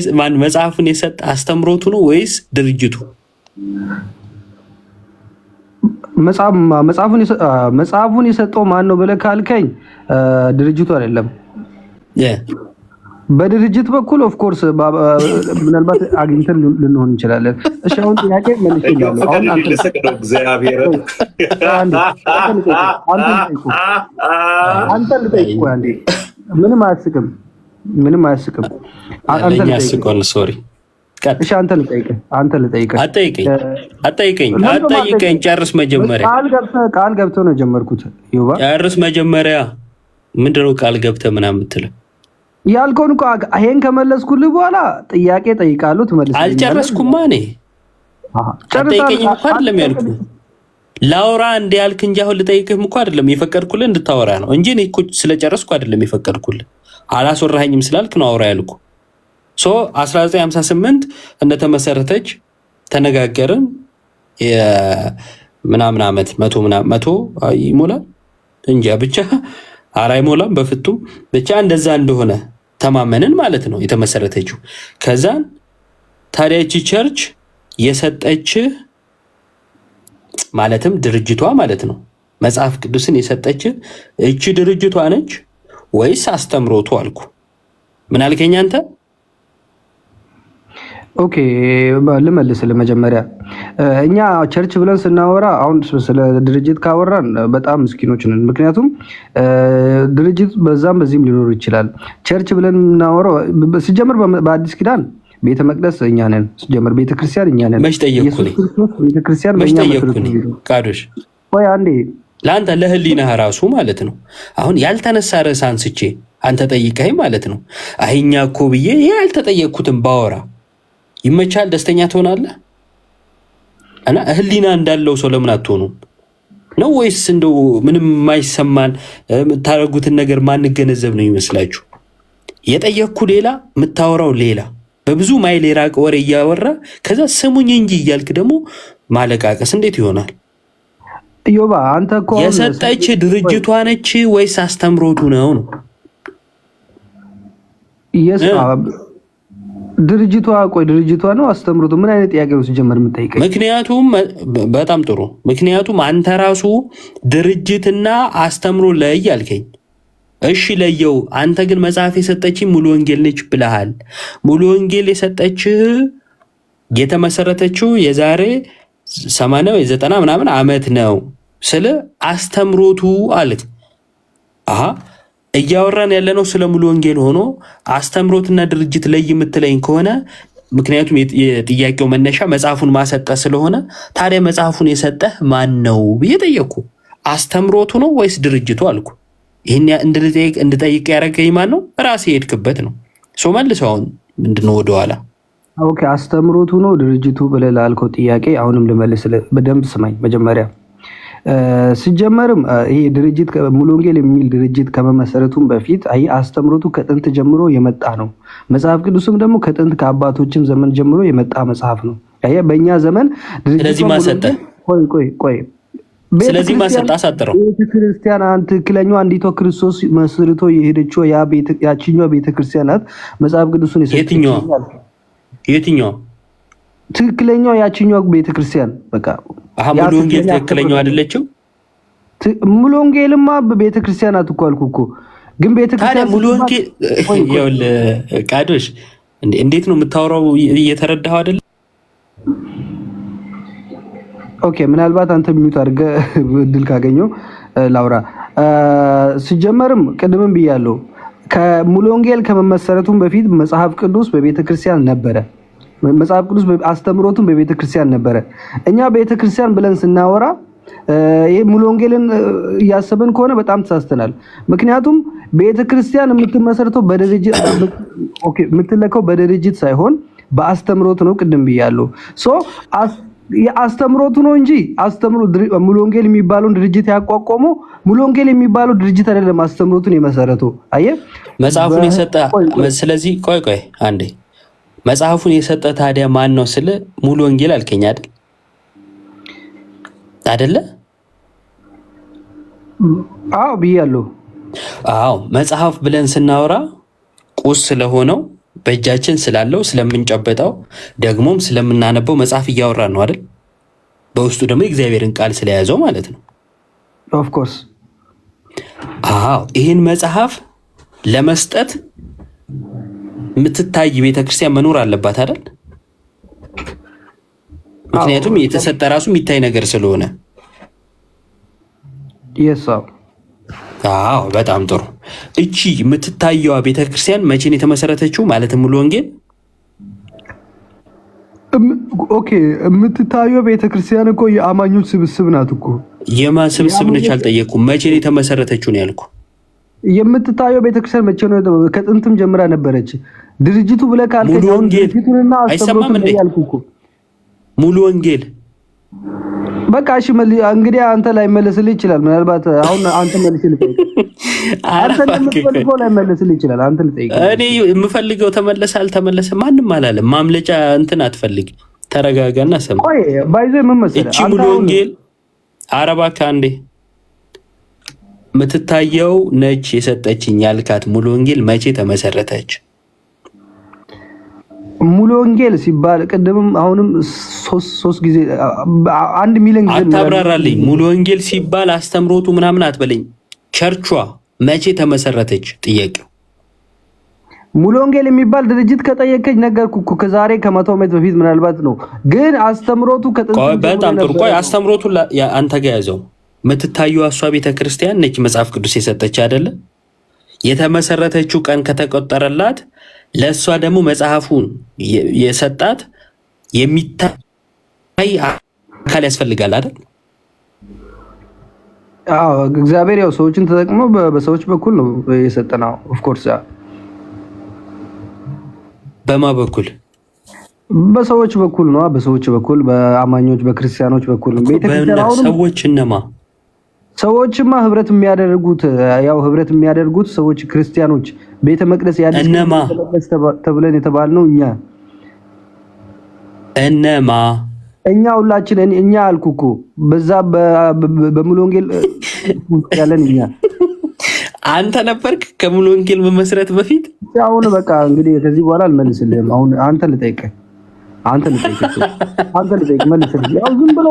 መጽሐፉን የሰጠ አስተምሮቱ ነው ወይስ ድርጅቱ? መጽሐፉን የሰጠው ማን ነው ብለህ ካልከኝ ድርጅቱ አይደለም። በድርጅት በኩል ኦፍ ኮርስ ምናልባት አግኝተን ልንሆን እንችላለን። እሺ አሁን ጥያቄ መልሼልሃለሁ። አሁን አንተ ልጠይቅ አንዴ። ምንም አያስቅም። እሺ አንተ ልጠይቅ። አጠይቀኝ። ጨርስ መጀመሪያ። ቃል ገብተህ ነው የጀመርኩት። ይባ ጨርስ መጀመሪያ። ምንድነው ቃል ገብተህ ምናምን የምትለው? ያልከውን እኮ ይሄን ከመለስኩልህ በኋላ ጥያቄ ጠይቃለሁ፣ ትመልስልኛለህ። አልጨረስኩማ እኔ። አጠይቀኝም እኮ አይደለም ያልኩህ፣ ላውራ እንደ ያልክ እንጂ አሁን ልጠይቅህም እኮ አይደለም የፈቀድኩልህ፣ እንድታወራ ነው እንጂ እኔ እኮ ስለጨረስኩ አይደለም የፈቀድኩልህ። አላስወራኸኝም ስላልክ ነው አውራ ያልኩህ። 1958 እንደተመሰረተች ተነጋገርን። ምናምን ዓመት መቶ ይሞላል እንጂ ብቻ አይሞላም በፍቱም ብቻ እንደዛ እንደሆነ ተማመንን ማለት ነው የተመሰረተችው። ከዛን ታዲያ እቺ ቸርች የሰጠች ማለትም ድርጅቷ ማለት ነው መጽሐፍ ቅዱስን የሰጠች እቺ ድርጅቷ ነች ወይስ አስተምሮቱ አልኩ። ምን አልከኝ አንተ? ኦኬ ልመልስልህ። መጀመሪያ እኛ ቸርች ብለን ስናወራ አሁን ስለ ድርጅት ካወራን በጣም ምስኪኖች ነን። ምክንያቱም ድርጅት በዛም በዚህም ሊኖር ይችላል። ቸርች ብለን የምናወራው ሲጀምር በአዲስ ኪዳን ቤተ መቅደስ እኛ ነን። ሲጀመር ቤተክርስቲያን እኛ ነን። መች ጠየቅኩ እኔ? ቤተክርስቲያን መች በእኛ ጠየቅኩ መሰረት እኔ? ነው። ቃዶሽ ቆይ አንዴ ለአንተ ለህሊናህ ራሱ ማለት ነው። አሁን ያልተነሳ ርዕስ አንስቼ አንተ ጠይቀኝ ማለት ነው። አይኛ እኮ ብዬ ያልተጠየቅኩትን ባወራ ይመቻል? ደስተኛ ትሆናለህ? እና ህሊና እንዳለው ሰው ለምን አትሆኑም ነው? ወይስ እንደው ምንም የማይሰማን የምታደርጉትን ነገር ማንገነዘብ ነው ይመስላችሁ? የጠየቅኩ ሌላ የምታወራው ሌላ፣ በብዙ ማይል የራቀ ወሬ እያወራ ከዛ ስሙኝ እንጂ እያልክ ደግሞ ማለቃቀስ እንዴት ይሆናል? ዮባ አንተ እኮ የሰጠች ድርጅቷ ነች ወይስ አስተምሮቱ ነው? ድርጅቷ ድርጅቷ ነው አስተምሮቱ? ምን አይነት ጥያቄ ነው ሲጀመር የምጠይቀኝ? ምክንያቱም በጣም ጥሩ። ምክንያቱም አንተ ራሱ ድርጅትና አስተምሮ ለይ አልከኝ። እሺ ለየው። አንተ ግን መጽሐፍ የሰጠችኝ ሙሉ ወንጌል ነች ብለሃል። ሙሉ ወንጌል የሰጠችህ የተመሰረተችው የዛሬ 80 ወይ 90 ምናምን ዓመት ነው ስለ አስተምሮቱ አልክ። አሃ እያወራን ያለነው ስለ ሙሉ ወንጌል ሆኖ አስተምሮትና ድርጅት ለይ የምትለኝ ከሆነ ምክንያቱም የጥያቄው መነሻ መጽሐፉን ማሰጠህ ስለሆነ ታዲያ መጽሐፉን የሰጠህ ማን ነው ብዬ ጠየቅኩ። አስተምሮቱ ነው ወይስ ድርጅቱ አልኩ። ይህን እንድጠይቅ ያደረገኝ ማን ነው? ራሴ የሄድክበት ነው። ሰው መልሰው አሁን ምንድነው ወደኋላ። ኦኬ አስተምሮቱ ነው ድርጅቱ ብለህ ላልከው ጥያቄ አሁንም ልመልስ። በደንብ ስማኝ። መጀመሪያ ሲጀመርም ይሄ ድርጅት ሙሉ ወንጌል የሚል ድርጅት ከመመሰረቱም በፊት አስተምሮቱ ከጥንት ጀምሮ የመጣ ነው። መጽሐፍ ቅዱስም ደግሞ ከጥንት ከአባቶችም ዘመን ጀምሮ የመጣ መጽሐፍ ነው። በእኛ ዘመን ስለዚህ ማሰጠ ቆይ ስለዚህ ማሰጣ አሳጥረው ቤተክርስቲያን ትክክለኛዋ አንዲቷ ክርስቶስ መስርቶ የሄደችው ያቺኛዋ ቤተክርስቲያን ናት። መጽሐፍ ቅዱስን የትኛዋ ትክክለኛዋ ያቺኛዋ ቤተክርስቲያን በቃ ሙሉ ወንጌል ትክክለኛው አይደለችም። ሙሉ ወንጌልማ ቤተክርስቲያን ናት እኮ አልኩህ እኮ። ግን ቤተክርስቲያን ሙሉ ወንጌል ይኸውልህ ቃዶሽ እንዴት ነው የምታወራው? እየተረዳኸው አይደለ? ኦኬ ምናልባት አንተ ሚዩት አድርገህ እድል ካገኘው ላውራ። ሲጀመርም ቅድምም ብያለሁ ከሙሉ ወንጌል ከመመሰረቱም በፊት መጽሐፍ ቅዱስ በቤተክርስቲያን ነበረ። መጽሐፍ ቅዱስ አስተምሮቱም በቤተክርስቲያን ነበረ። እኛ ቤተክርስቲያን ብለን ስናወራ ይሄ ሙሉ ወንጌልን እያሰብን ከሆነ በጣም ተሳስተናል። ምክንያቱም ቤተክርስቲያን የምትመሰረተው በድርጅት የምትለከው በድርጅት ሳይሆን በአስተምሮት ነው። ቅድም ብያለሁ። የአስተምሮቱ ነው እንጂ ሙሉ ወንጌል የሚባለውን ድርጅት ያቋቋመው ሙሉ ወንጌል የሚባለው ድርጅት አይደለም። አስተምሮቱን የመሰረተው አየህ መጽሐፉን የሰጠ። ስለዚህ ቆይ አንዴ መጽሐፉን የሰጠ ታዲያ ማን ነው ስለ ሙሉ ወንጌል አልከኝ አይደለ? አዎ ብያለሁ። አዎ መጽሐፍ ብለን ስናወራ ቁስ ስለሆነው በእጃችን ስላለው ስለምንጨበጠው ደግሞም ስለምናነበው መጽሐፍ እያወራን ነው አይደል? በውስጡ ደግሞ የእግዚአብሔርን ቃል ስለያዘው ማለት ነው። ኦፍ ኮርስ አዎ ይህን መጽሐፍ ለመስጠት የምትታይ ቤተክርስቲያን መኖር አለባት አይደል? ምክንያቱም የተሰጠ ራሱ የሚታይ ነገር ስለሆነ። አዎ በጣም ጥሩ። እቺ የምትታየዋ ቤተክርስቲያን መቼ ነው የተመሰረተችው? ማለትም ሙሉ ወንጌል ኦኬ የምትታየው ቤተክርስቲያን እኮ የአማኞች ስብስብ ናት እኮ። የማን ስብስብ ነች አልጠየኩም። መቼ ነው የተመሰረተችው ነው ያልኩ። የምትታየው ቤተክርስቲያን መቼ ነው? ከጥንትም ጀምራ ነበረች። ድርጅቱ ብለህ ካልከኝ ድርጅቱንና አስተምሮቱን ያልኩህ እኮ ሙሉ ወንጌል በቃ እሺ እንግዲህ አንተ ላይ መለስልህ ይችላል። ምናልባት አሁን አንተ መልስልህ አንተ እንደምትፈልገው ላይ መልስልህ ይችላል። አንተ ልጠይቅ እኔ የምፈልገው ተመለሰ አልተመለሰ ማንም አላለም። ማምለጫ እንትን አትፈልግ። ተረጋጋና ሰማ። ቆይ ባይዘ ምን መሰለህ እቺ ሙሉ ወንጌል አረባ ካንዴ የምትታየው ነች የሰጠችኝ ያልካት ሙሉ ወንጌል መቼ ተመሰረተች? ሙሉ ወንጌል ሲባል ቅድምም አሁንም ሶስት ጊዜ 1 ሚሊዮን ጊዜ አታብራራልኝ። ሙሉ ወንጌል ሲባል አስተምሮቱ ምናምን አትበለኝ። ቸርቿ መቼ ተመሰረተች? ጥያቄው ሙሉ ወንጌል የሚባል ድርጅት ከጠየቀኝ ነገርኩ እኮ ከዛሬ ከ100 ዓመት በፊት ምናልባት ነው። ግን አስተምሮቱ ከጥንት በጣም ጥሩ። ቆይ አስተምሮቱ አንተ ጋር ያዘው። የምትታየው እሷ ቤተክርስቲያን ነች መጽሐፍ ቅዱስ የሰጠች አይደለ? የተመሰረተችው ቀን ከተቆጠረላት ለእሷ ደግሞ መጽሐፉን የሰጣት የሚታይ አካል ያስፈልጋል አይደል? አዎ እግዚአብሔር ያው ሰዎችን ተጠቅሞ በሰዎች በኩል ነው የሰጠነው። ኦፍ ኮርስ በማ በኩል በሰዎች በኩል ነው። በሰዎች በኩል በአማኞች በክርስቲያኖች በኩል ነው። ሰዎች እነማ ሰዎችማ ህብረት የሚያደርጉት ሰዎች ክርስቲያኖች ቤተ መቅደስ ተብለን የተባልነው እኛ ሁላችን እኛ አልኩ እኮ በዛ በሙሉ ወንጌል ያለን እኛ። አንተ ነበርክ ከሙሉ ወንጌል መመስረት በፊት? አሁን በቃ እንግዲህ ከዚህ በኋላ አልመልስልህም። አሁን አንተ ልጠይቅ መልስልኝ። ያው ዝም ብሎ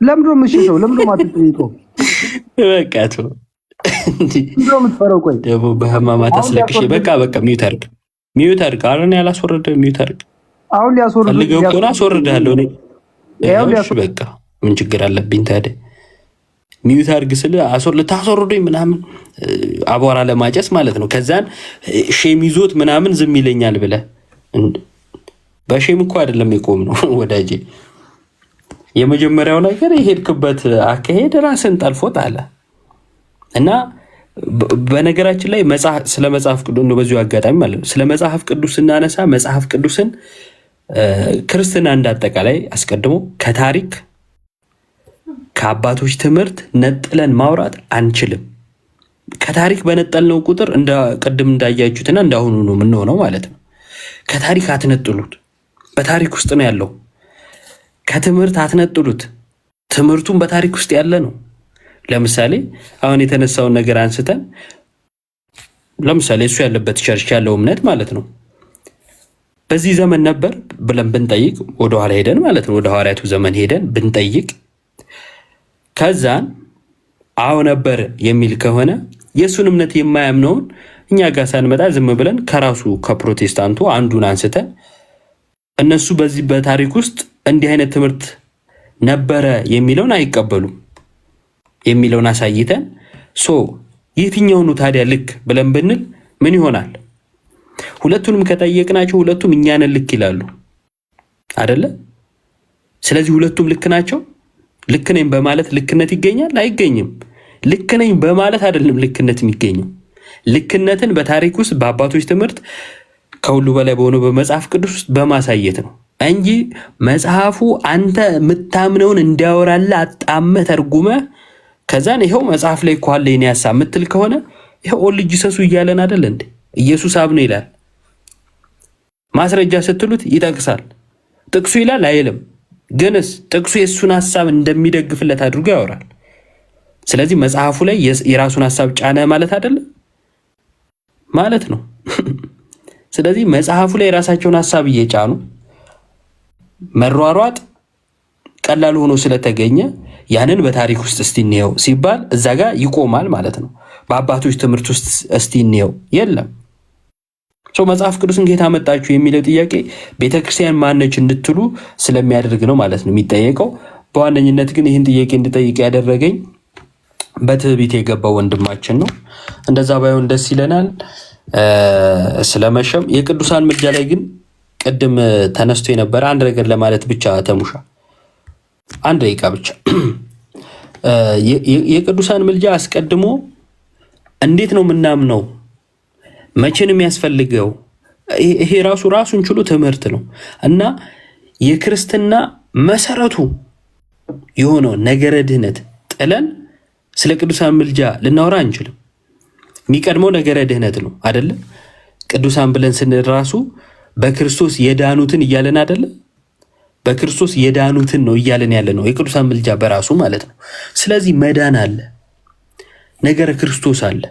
ለምንድን ነው የምትሸሸው? ለምንድን ነው የማትጠይቀው? በቃ ተው እንዴ የምትፈረው? ቆይ ደግሞ በህማማት አስለቅሽ። በቃ ሚዩት አድርግ። አረን ያላስወረደ ሚዩት አድርግ። አሁን ሊያስወርድ ፈልገው ከሆነ አስወርድሃለሁ እኔ። እሺ በቃ ምን ችግር አለብኝ ታዲያ? ሚዩት አድርግ ስል ልታስወርዱኝ ምናምን አቧራ ለማጨስ ማለት ነው። ከዛን ሼም ይዞት ምናምን ዝም ይለኛል ብለህ በሼም እኮ አይደለም የቆም ነው ወዳጄ። የመጀመሪያው ነገር የሄድክበት አካሄድ ራስን ጠልፎት አለ እና በነገራችን ላይ ስለ መጽሐፍ ቅዱስ ነው በዚሁ አጋጣሚ ማለት ነው። ስለ መጽሐፍ ቅዱስ ስናነሳ መጽሐፍ ቅዱስን ክርስትና እንዳጠቃላይ አስቀድሞ ከታሪክ ከአባቶች ትምህርት ነጥለን ማውራት አንችልም። ከታሪክ በነጠልነው ቁጥር ቅድም እንዳያችሁትና እንዳሁኑ ነው የምንሆነው ማለት ነው። ከታሪክ አትነጥሉት፣ በታሪክ ውስጥ ነው ያለው። ከትምህርት አትነጥሉት፣ ትምህርቱን በታሪክ ውስጥ ያለ ነው። ለምሳሌ አሁን የተነሳውን ነገር አንስተን ለምሳሌ እሱ ያለበት ቸርች ያለው እምነት ማለት ነው በዚህ ዘመን ነበር ብለን ብንጠይቅ ወደኋላ ሄደን ማለት ነው ወደ ሐዋርያቱ ዘመን ሄደን ብንጠይቅ ከዛን አዎ ነበር የሚል ከሆነ የእሱን እምነት የማያምነውን እኛ ጋር ሳንመጣ ዝም ብለን ከራሱ ከፕሮቴስታንቱ አንዱን አንስተን እነሱ በዚህ በታሪክ ውስጥ እንዲህ አይነት ትምህርት ነበረ የሚለውን አይቀበሉም የሚለውን አሳይተን የትኛው ነው ታዲያ ልክ ብለን ብንል ምን ይሆናል? ሁለቱንም ከጠየቅናቸው ሁለቱም እኛንን ልክ ይላሉ አይደለ? ስለዚህ ሁለቱም ልክ ናቸው። ልክ ነኝ በማለት ልክነት ይገኛል? አይገኝም። ልክ ነኝ በማለት አይደለም ልክነት የሚገኘው። ልክነትን በታሪክ ውስጥ በአባቶች ትምህርት ከሁሉ በላይ በሆነው በመጽሐፍ ቅዱስ ውስጥ በማሳየት ነው እንጂ መጽሐፉ አንተ የምታምነውን እንዲያወራልህ አጣመህ ተርጉመህ ከዛን ይሄው መጽሐፍ ላይ እኮ አለ የኔ ሐሳብ የምትል ከሆነ ይሄው ኦል ጂሰሱ እያለን አይደል እንዴ? ኢየሱስ አብ ነው ይላል። ማስረጃ ስትሉት ይጠቅሳል። ጥቅሱ ይላል አይልም። ግንስ ጥቅሱ የእሱን ሐሳብ እንደሚደግፍለት አድርጎ ያወራል። ስለዚህ መጽሐፉ ላይ የራሱን ሐሳብ ጫነ ማለት አይደለም ማለት ነው። ስለዚህ መጽሐፉ ላይ የራሳቸውን ሐሳብ እየጫኑ መሯሯጥ ቀላል ሆኖ ስለተገኘ ያንን በታሪክ ውስጥ እስቲ እንየው ሲባል እዛ ጋር ይቆማል ማለት ነው። በአባቶች ትምህርት ውስጥ እስቲ እንየው የለም። መጽሐፍ ቅዱስን ከየት አመጣችሁ የሚለው ጥያቄ ቤተክርስቲያን ማነች እንድትሉ ስለሚያደርግ ነው ማለት ነው የሚጠየቀው። በዋነኝነት ግን ይህን ጥያቄ እንድጠይቅ ያደረገኝ በትዕቢት የገባው ወንድማችን ነው። እንደዛ ባይሆን ደስ ይለናል። ስለመሸም የቅዱሳን ምልጃ ላይ ግን ቅድም ተነስቶ የነበረ አንድ ነገር ለማለት ብቻ ተሙሻ አንድ ደቂቃ ብቻ። የቅዱሳን ምልጃ አስቀድሞ እንዴት ነው የምናምነው? መቼን የሚያስፈልገው? ይሄ ራሱን ችሎ ትምህርት ነው እና የክርስትና መሰረቱ የሆነው ነገረ ድህነት ጥለን ስለ ቅዱሳን ምልጃ ልናወራ አንችልም። የሚቀድመው ነገረ ድህነት ነው አይደለም? ቅዱሳን ብለን ስንል ራሱ በክርስቶስ የዳኑትን እያለን አይደለም? በክርስቶስ የዳኑትን ነው እያለን ያለ ነው የቅዱሳን ምልጃ በራሱ ማለት ነው። ስለዚህ መዳን አለ፣ ነገረ ክርስቶስ አለ።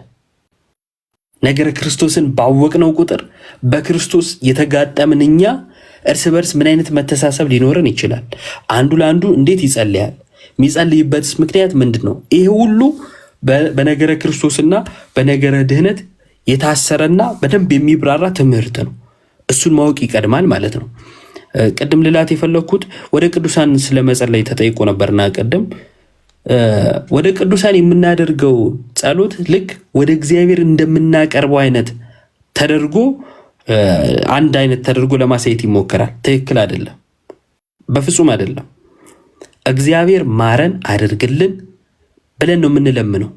ነገረ ክርስቶስን ባወቅነው ቁጥር በክርስቶስ የተጋጠምን እኛ እርስ በርስ ምን አይነት መተሳሰብ ሊኖረን ይችላል? አንዱ ለአንዱ እንዴት ይጸልያል? የሚጸልይበትስ ምክንያት ምንድን ነው? ይሄ ሁሉ በነገረ ክርስቶስና በነገረ ድህነት የታሰረና በደንብ የሚብራራ ትምህርት ነው። እሱን ማወቅ ይቀድማል ማለት ነው። ቅድም ልላት የፈለግኩት ወደ ቅዱሳን ስለመጸለይ ተጠይቆ ነበርና ቅድም ወደ ቅዱሳን የምናደርገው ጸሎት ልክ ወደ እግዚአብሔር እንደምናቀርበው አይነት ተደርጎ አንድ አይነት ተደርጎ ለማሳየት ይሞከራል። ትክክል አይደለም፣ በፍጹም አይደለም። እግዚአብሔር ማረን አድርግልን ብለን ነው የምንለምነው።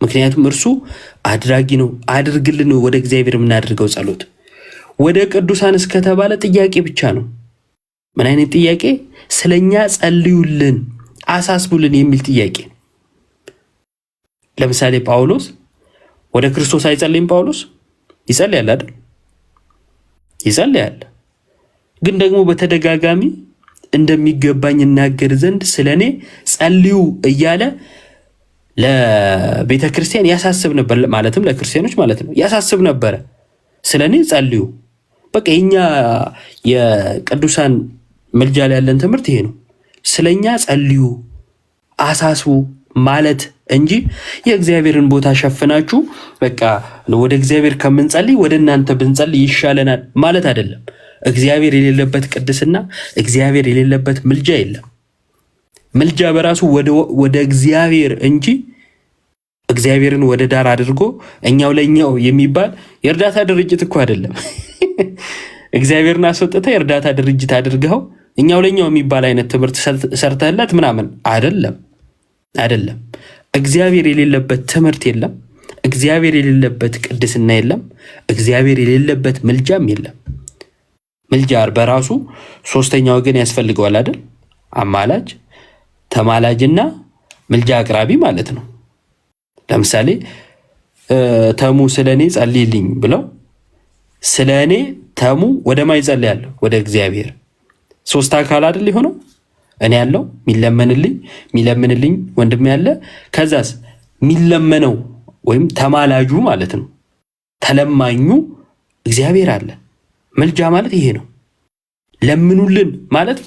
ምክንያቱም እርሱ አድራጊ ነው። አድርግልን ነው ወደ እግዚአብሔር የምናደርገው ጸሎት። ወደ ቅዱሳን እስከተባለ ጥያቄ ብቻ ነው። ምን አይነት ጥያቄ? ስለኛ ጸልዩልን፣ አሳስቡልን የሚል ጥያቄ። ለምሳሌ ጳውሎስ ወደ ክርስቶስ አይጸልይም? ጳውሎስ ይጸልያል አይደል? ይጸልያል። ግን ደግሞ በተደጋጋሚ እንደሚገባኝ እናገር ዘንድ ስለኔ ጸልዩ እያለ ለቤተ ክርስቲያን ያሳስብ ነበር። ማለትም ለክርስቲያኖች ማለት ነው፣ ያሳስብ ነበረ። ስለኔ ጸልዩ። በቃ የኛ የቅዱሳን ምልጃ ላይ ያለን ትምህርት ይሄ ነው። ስለኛ ጸልዩ፣ አሳስቡ ማለት እንጂ የእግዚአብሔርን ቦታ ሸፍናችሁ በቃ ወደ እግዚአብሔር ከምንጸልይ ወደ እናንተ ብንጸልይ ይሻለናል ማለት አይደለም። እግዚአብሔር የሌለበት ቅድስና፣ እግዚአብሔር የሌለበት ምልጃ የለም። ምልጃ በራሱ ወደ እግዚአብሔር እንጂ እግዚአብሔርን ወደ ዳር አድርጎ እኛው ለኛው የሚባል የእርዳታ ድርጅት እኮ አይደለም። እግዚአብሔርን አስወጥተ የእርዳታ ድርጅት አድርገው እኛው ለኛው የሚባል አይነት ትምህርት ሰርተህለት ምናምን አይደለም። እግዚአብሔር የሌለበት ትምህርት የለም። እግዚአብሔር የሌለበት ቅድስና የለም። እግዚአብሔር የሌለበት ምልጃም የለም። ምልጃ በራሱ ሶስተኛ ወገን ያስፈልገዋል አይደል? አማላጅ፣ ተማላጅና ምልጃ አቅራቢ ማለት ነው። ለምሳሌ ተሙ ስለኔ ጸልይልኝ ብለው ስለኔ ተሙ ወደ ማን ይጸልያል? ወደ እግዚአብሔር። ሶስት አካል አይደል የሆነው? እኔ ያለው ሚለምንልኝ ወንድም ያለ፣ ከዛስ ሚለመነው ወይም ተማላጁ ማለት ነው። ተለማኙ እግዚአብሔር አለ። ምልጃ ማለት ይሄ ነው። ለምኑልን ማለት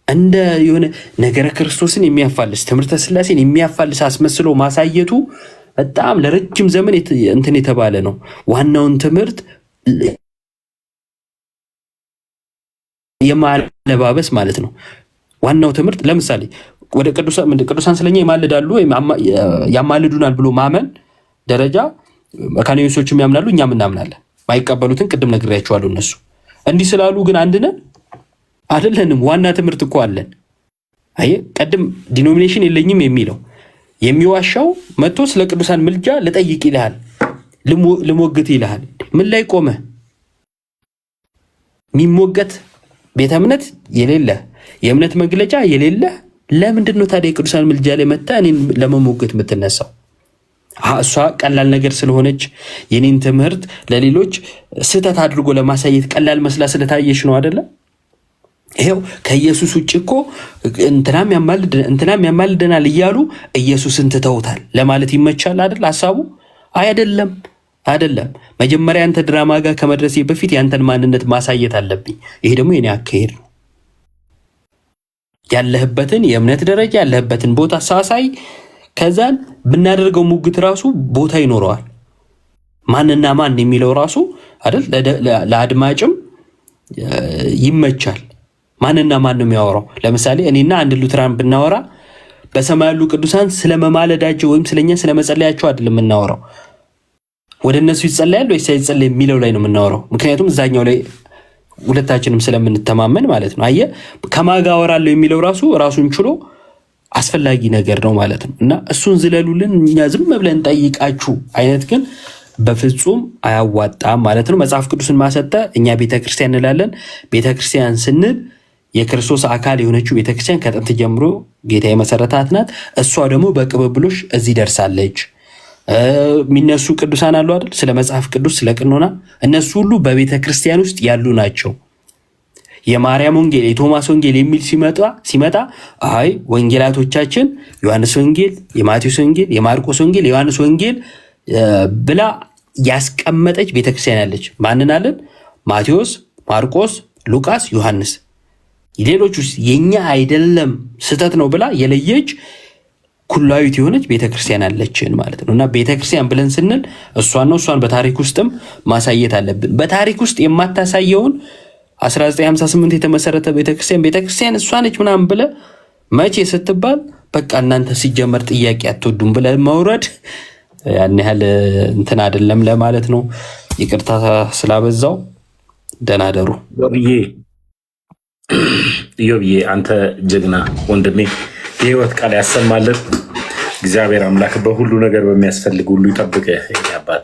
እንደ የሆነ ነገረ ክርስቶስን የሚያፋልስ ትምህርተ ሥላሴን የሚያፋልስ አስመስሎ ማሳየቱ በጣም ለረጅም ዘመን እንትን የተባለ ነው። ዋናውን ትምህርት የማለባበስ ማለት ነው። ዋናው ትምህርት ለምሳሌ ወደ ቅዱሳን ስለኛ ይማልዳሉ ወይም ያማልዱናል ብሎ ማመን ደረጃ መካኒሶችም ያምናሉ፣ እኛም እናምናለን። ማይቀበሉትን ቅድም ነግሬያቸዋለሁ። እነሱ እንዲህ ስላሉ ግን አንድ ነን አይደለንም። ዋና ትምህርት እኮ አለን። አየህ፣ ቀድም ዲኖሚኔሽን የለኝም የሚለው የሚዋሻው መጥቶ ስለ ቅዱሳን ምልጃ ልጠይቅ ይልሃል፣ ልሞግት ይልሃል። ምን ላይ ቆመ? የሚሞገት ቤተ እምነት የሌለ የእምነት መግለጫ የሌለ ለምንድን ነው ታዲያ የቅዱሳን ምልጃ ላይ መጣ እኔን ለመሞገት የምትነሳው? እሷ ቀላል ነገር ስለሆነች የኔን ትምህርት ለሌሎች ስህተት አድርጎ ለማሳየት ቀላል መስላ ስለታየሽ ነው አይደለ? ይሄው ከኢየሱስ ውጭ እኮ እንትናም ያማልደናል እያሉ ኢየሱስን ትተውታል ለማለት ይመቻል አይደል? ሐሳቡ አይደለም። መጀመሪያ አንተ ድራማ ጋር ከመድረሴ በፊት ያንተን ማንነት ማሳየት አለብኝ። ይሄ ደግሞ የኔ አካሄድ ነው። ያለህበትን የእምነት ደረጃ ያለህበትን ቦታ ሳሳይ ከዛን ብናደርገው ሙግት ራሱ ቦታ ይኖረዋል። ማንና ማን የሚለው ራሱ አይደል ለአድማጭም ይመቻል። ማንና ማን ነው የሚያወራው? ለምሳሌ እኔና አንድ ሉትራን ብናወራ በሰማይ ያሉ ቅዱሳን ስለመማለዳቸው ወይም ስለኛ ስለመጸለያቸው አይደለም የምናወራው። ወደ እነሱ ይጸለያል ወይስ አይጸለይ የሚለው ላይ ነው የምናወራው። ምክንያቱም እዛኛው ላይ ሁለታችንም ስለምንተማመን ማለት ነው። አየህ፣ ከማጋ አወራለሁ የሚለው ራሱን ችሎ አስፈላጊ ነገር ነው ማለት ነው። እና እሱን ዝለሉልን፣ እኛ ዝም ብለን ጠይቃችሁ አይነት ግን በፍጹም አያዋጣም ማለት ነው። መጽሐፍ ቅዱስን ማሰጠ እኛ ቤተክርስቲያን እንላለን። ቤተክርስቲያን ስንል የክርስቶስ አካል የሆነችው ቤተክርስቲያን ከጥንት ጀምሮ ጌታ የመሰረታት ናት። እሷ ደግሞ በቅብብሎሽ እዚህ ደርሳለች። የሚነሱ ቅዱሳን አሉ አይደል? ስለ መጽሐፍ ቅዱስ ስለ ቅኖና እነሱ ሁሉ በቤተክርስቲያን ውስጥ ያሉ ናቸው። የማርያም ወንጌል የቶማስ ወንጌል የሚል ሲመጣ አይ ወንጌላቶቻችን ዮሐንስ ወንጌል፣ የማቴዎስ ወንጌል፣ የማርቆስ ወንጌል፣ የዮሐንስ ወንጌል ብላ ያስቀመጠች ቤተክርስቲያን ያለች ማንን አለን? ማቴዎስ፣ ማርቆስ፣ ሉቃስ፣ ዮሐንስ። ሌሎች ውስጥ የኛ አይደለም ስህተት ነው ብላ የለየች ኩላዊት የሆነች ቤተክርስቲያን አለችን ማለት ነው። እና ቤተክርስቲያን ብለን ስንል እሷን ነው። እሷን በታሪክ ውስጥም ማሳየት አለብን። በታሪክ ውስጥ የማታሳየውን 1958 የተመሰረተ ቤተክርስቲያን እሷ ነች ምናምን ብለህ መቼ ስትባል በቃ እናንተ ሲጀመር ጥያቄ አትወዱም ብለህ መውረድ ያን ያህል እንትን አይደለም ለማለት ነው። ይቅርታ ስላበዛው ደህና ደሩ። ኢዮብዬ አንተ ጀግና ወንድሜ የህይወት ቃል ያሰማልን። እግዚአብሔር አምላክ በሁሉ ነገር በሚያስፈልግ ሁሉ ይጠብቅህ አባት።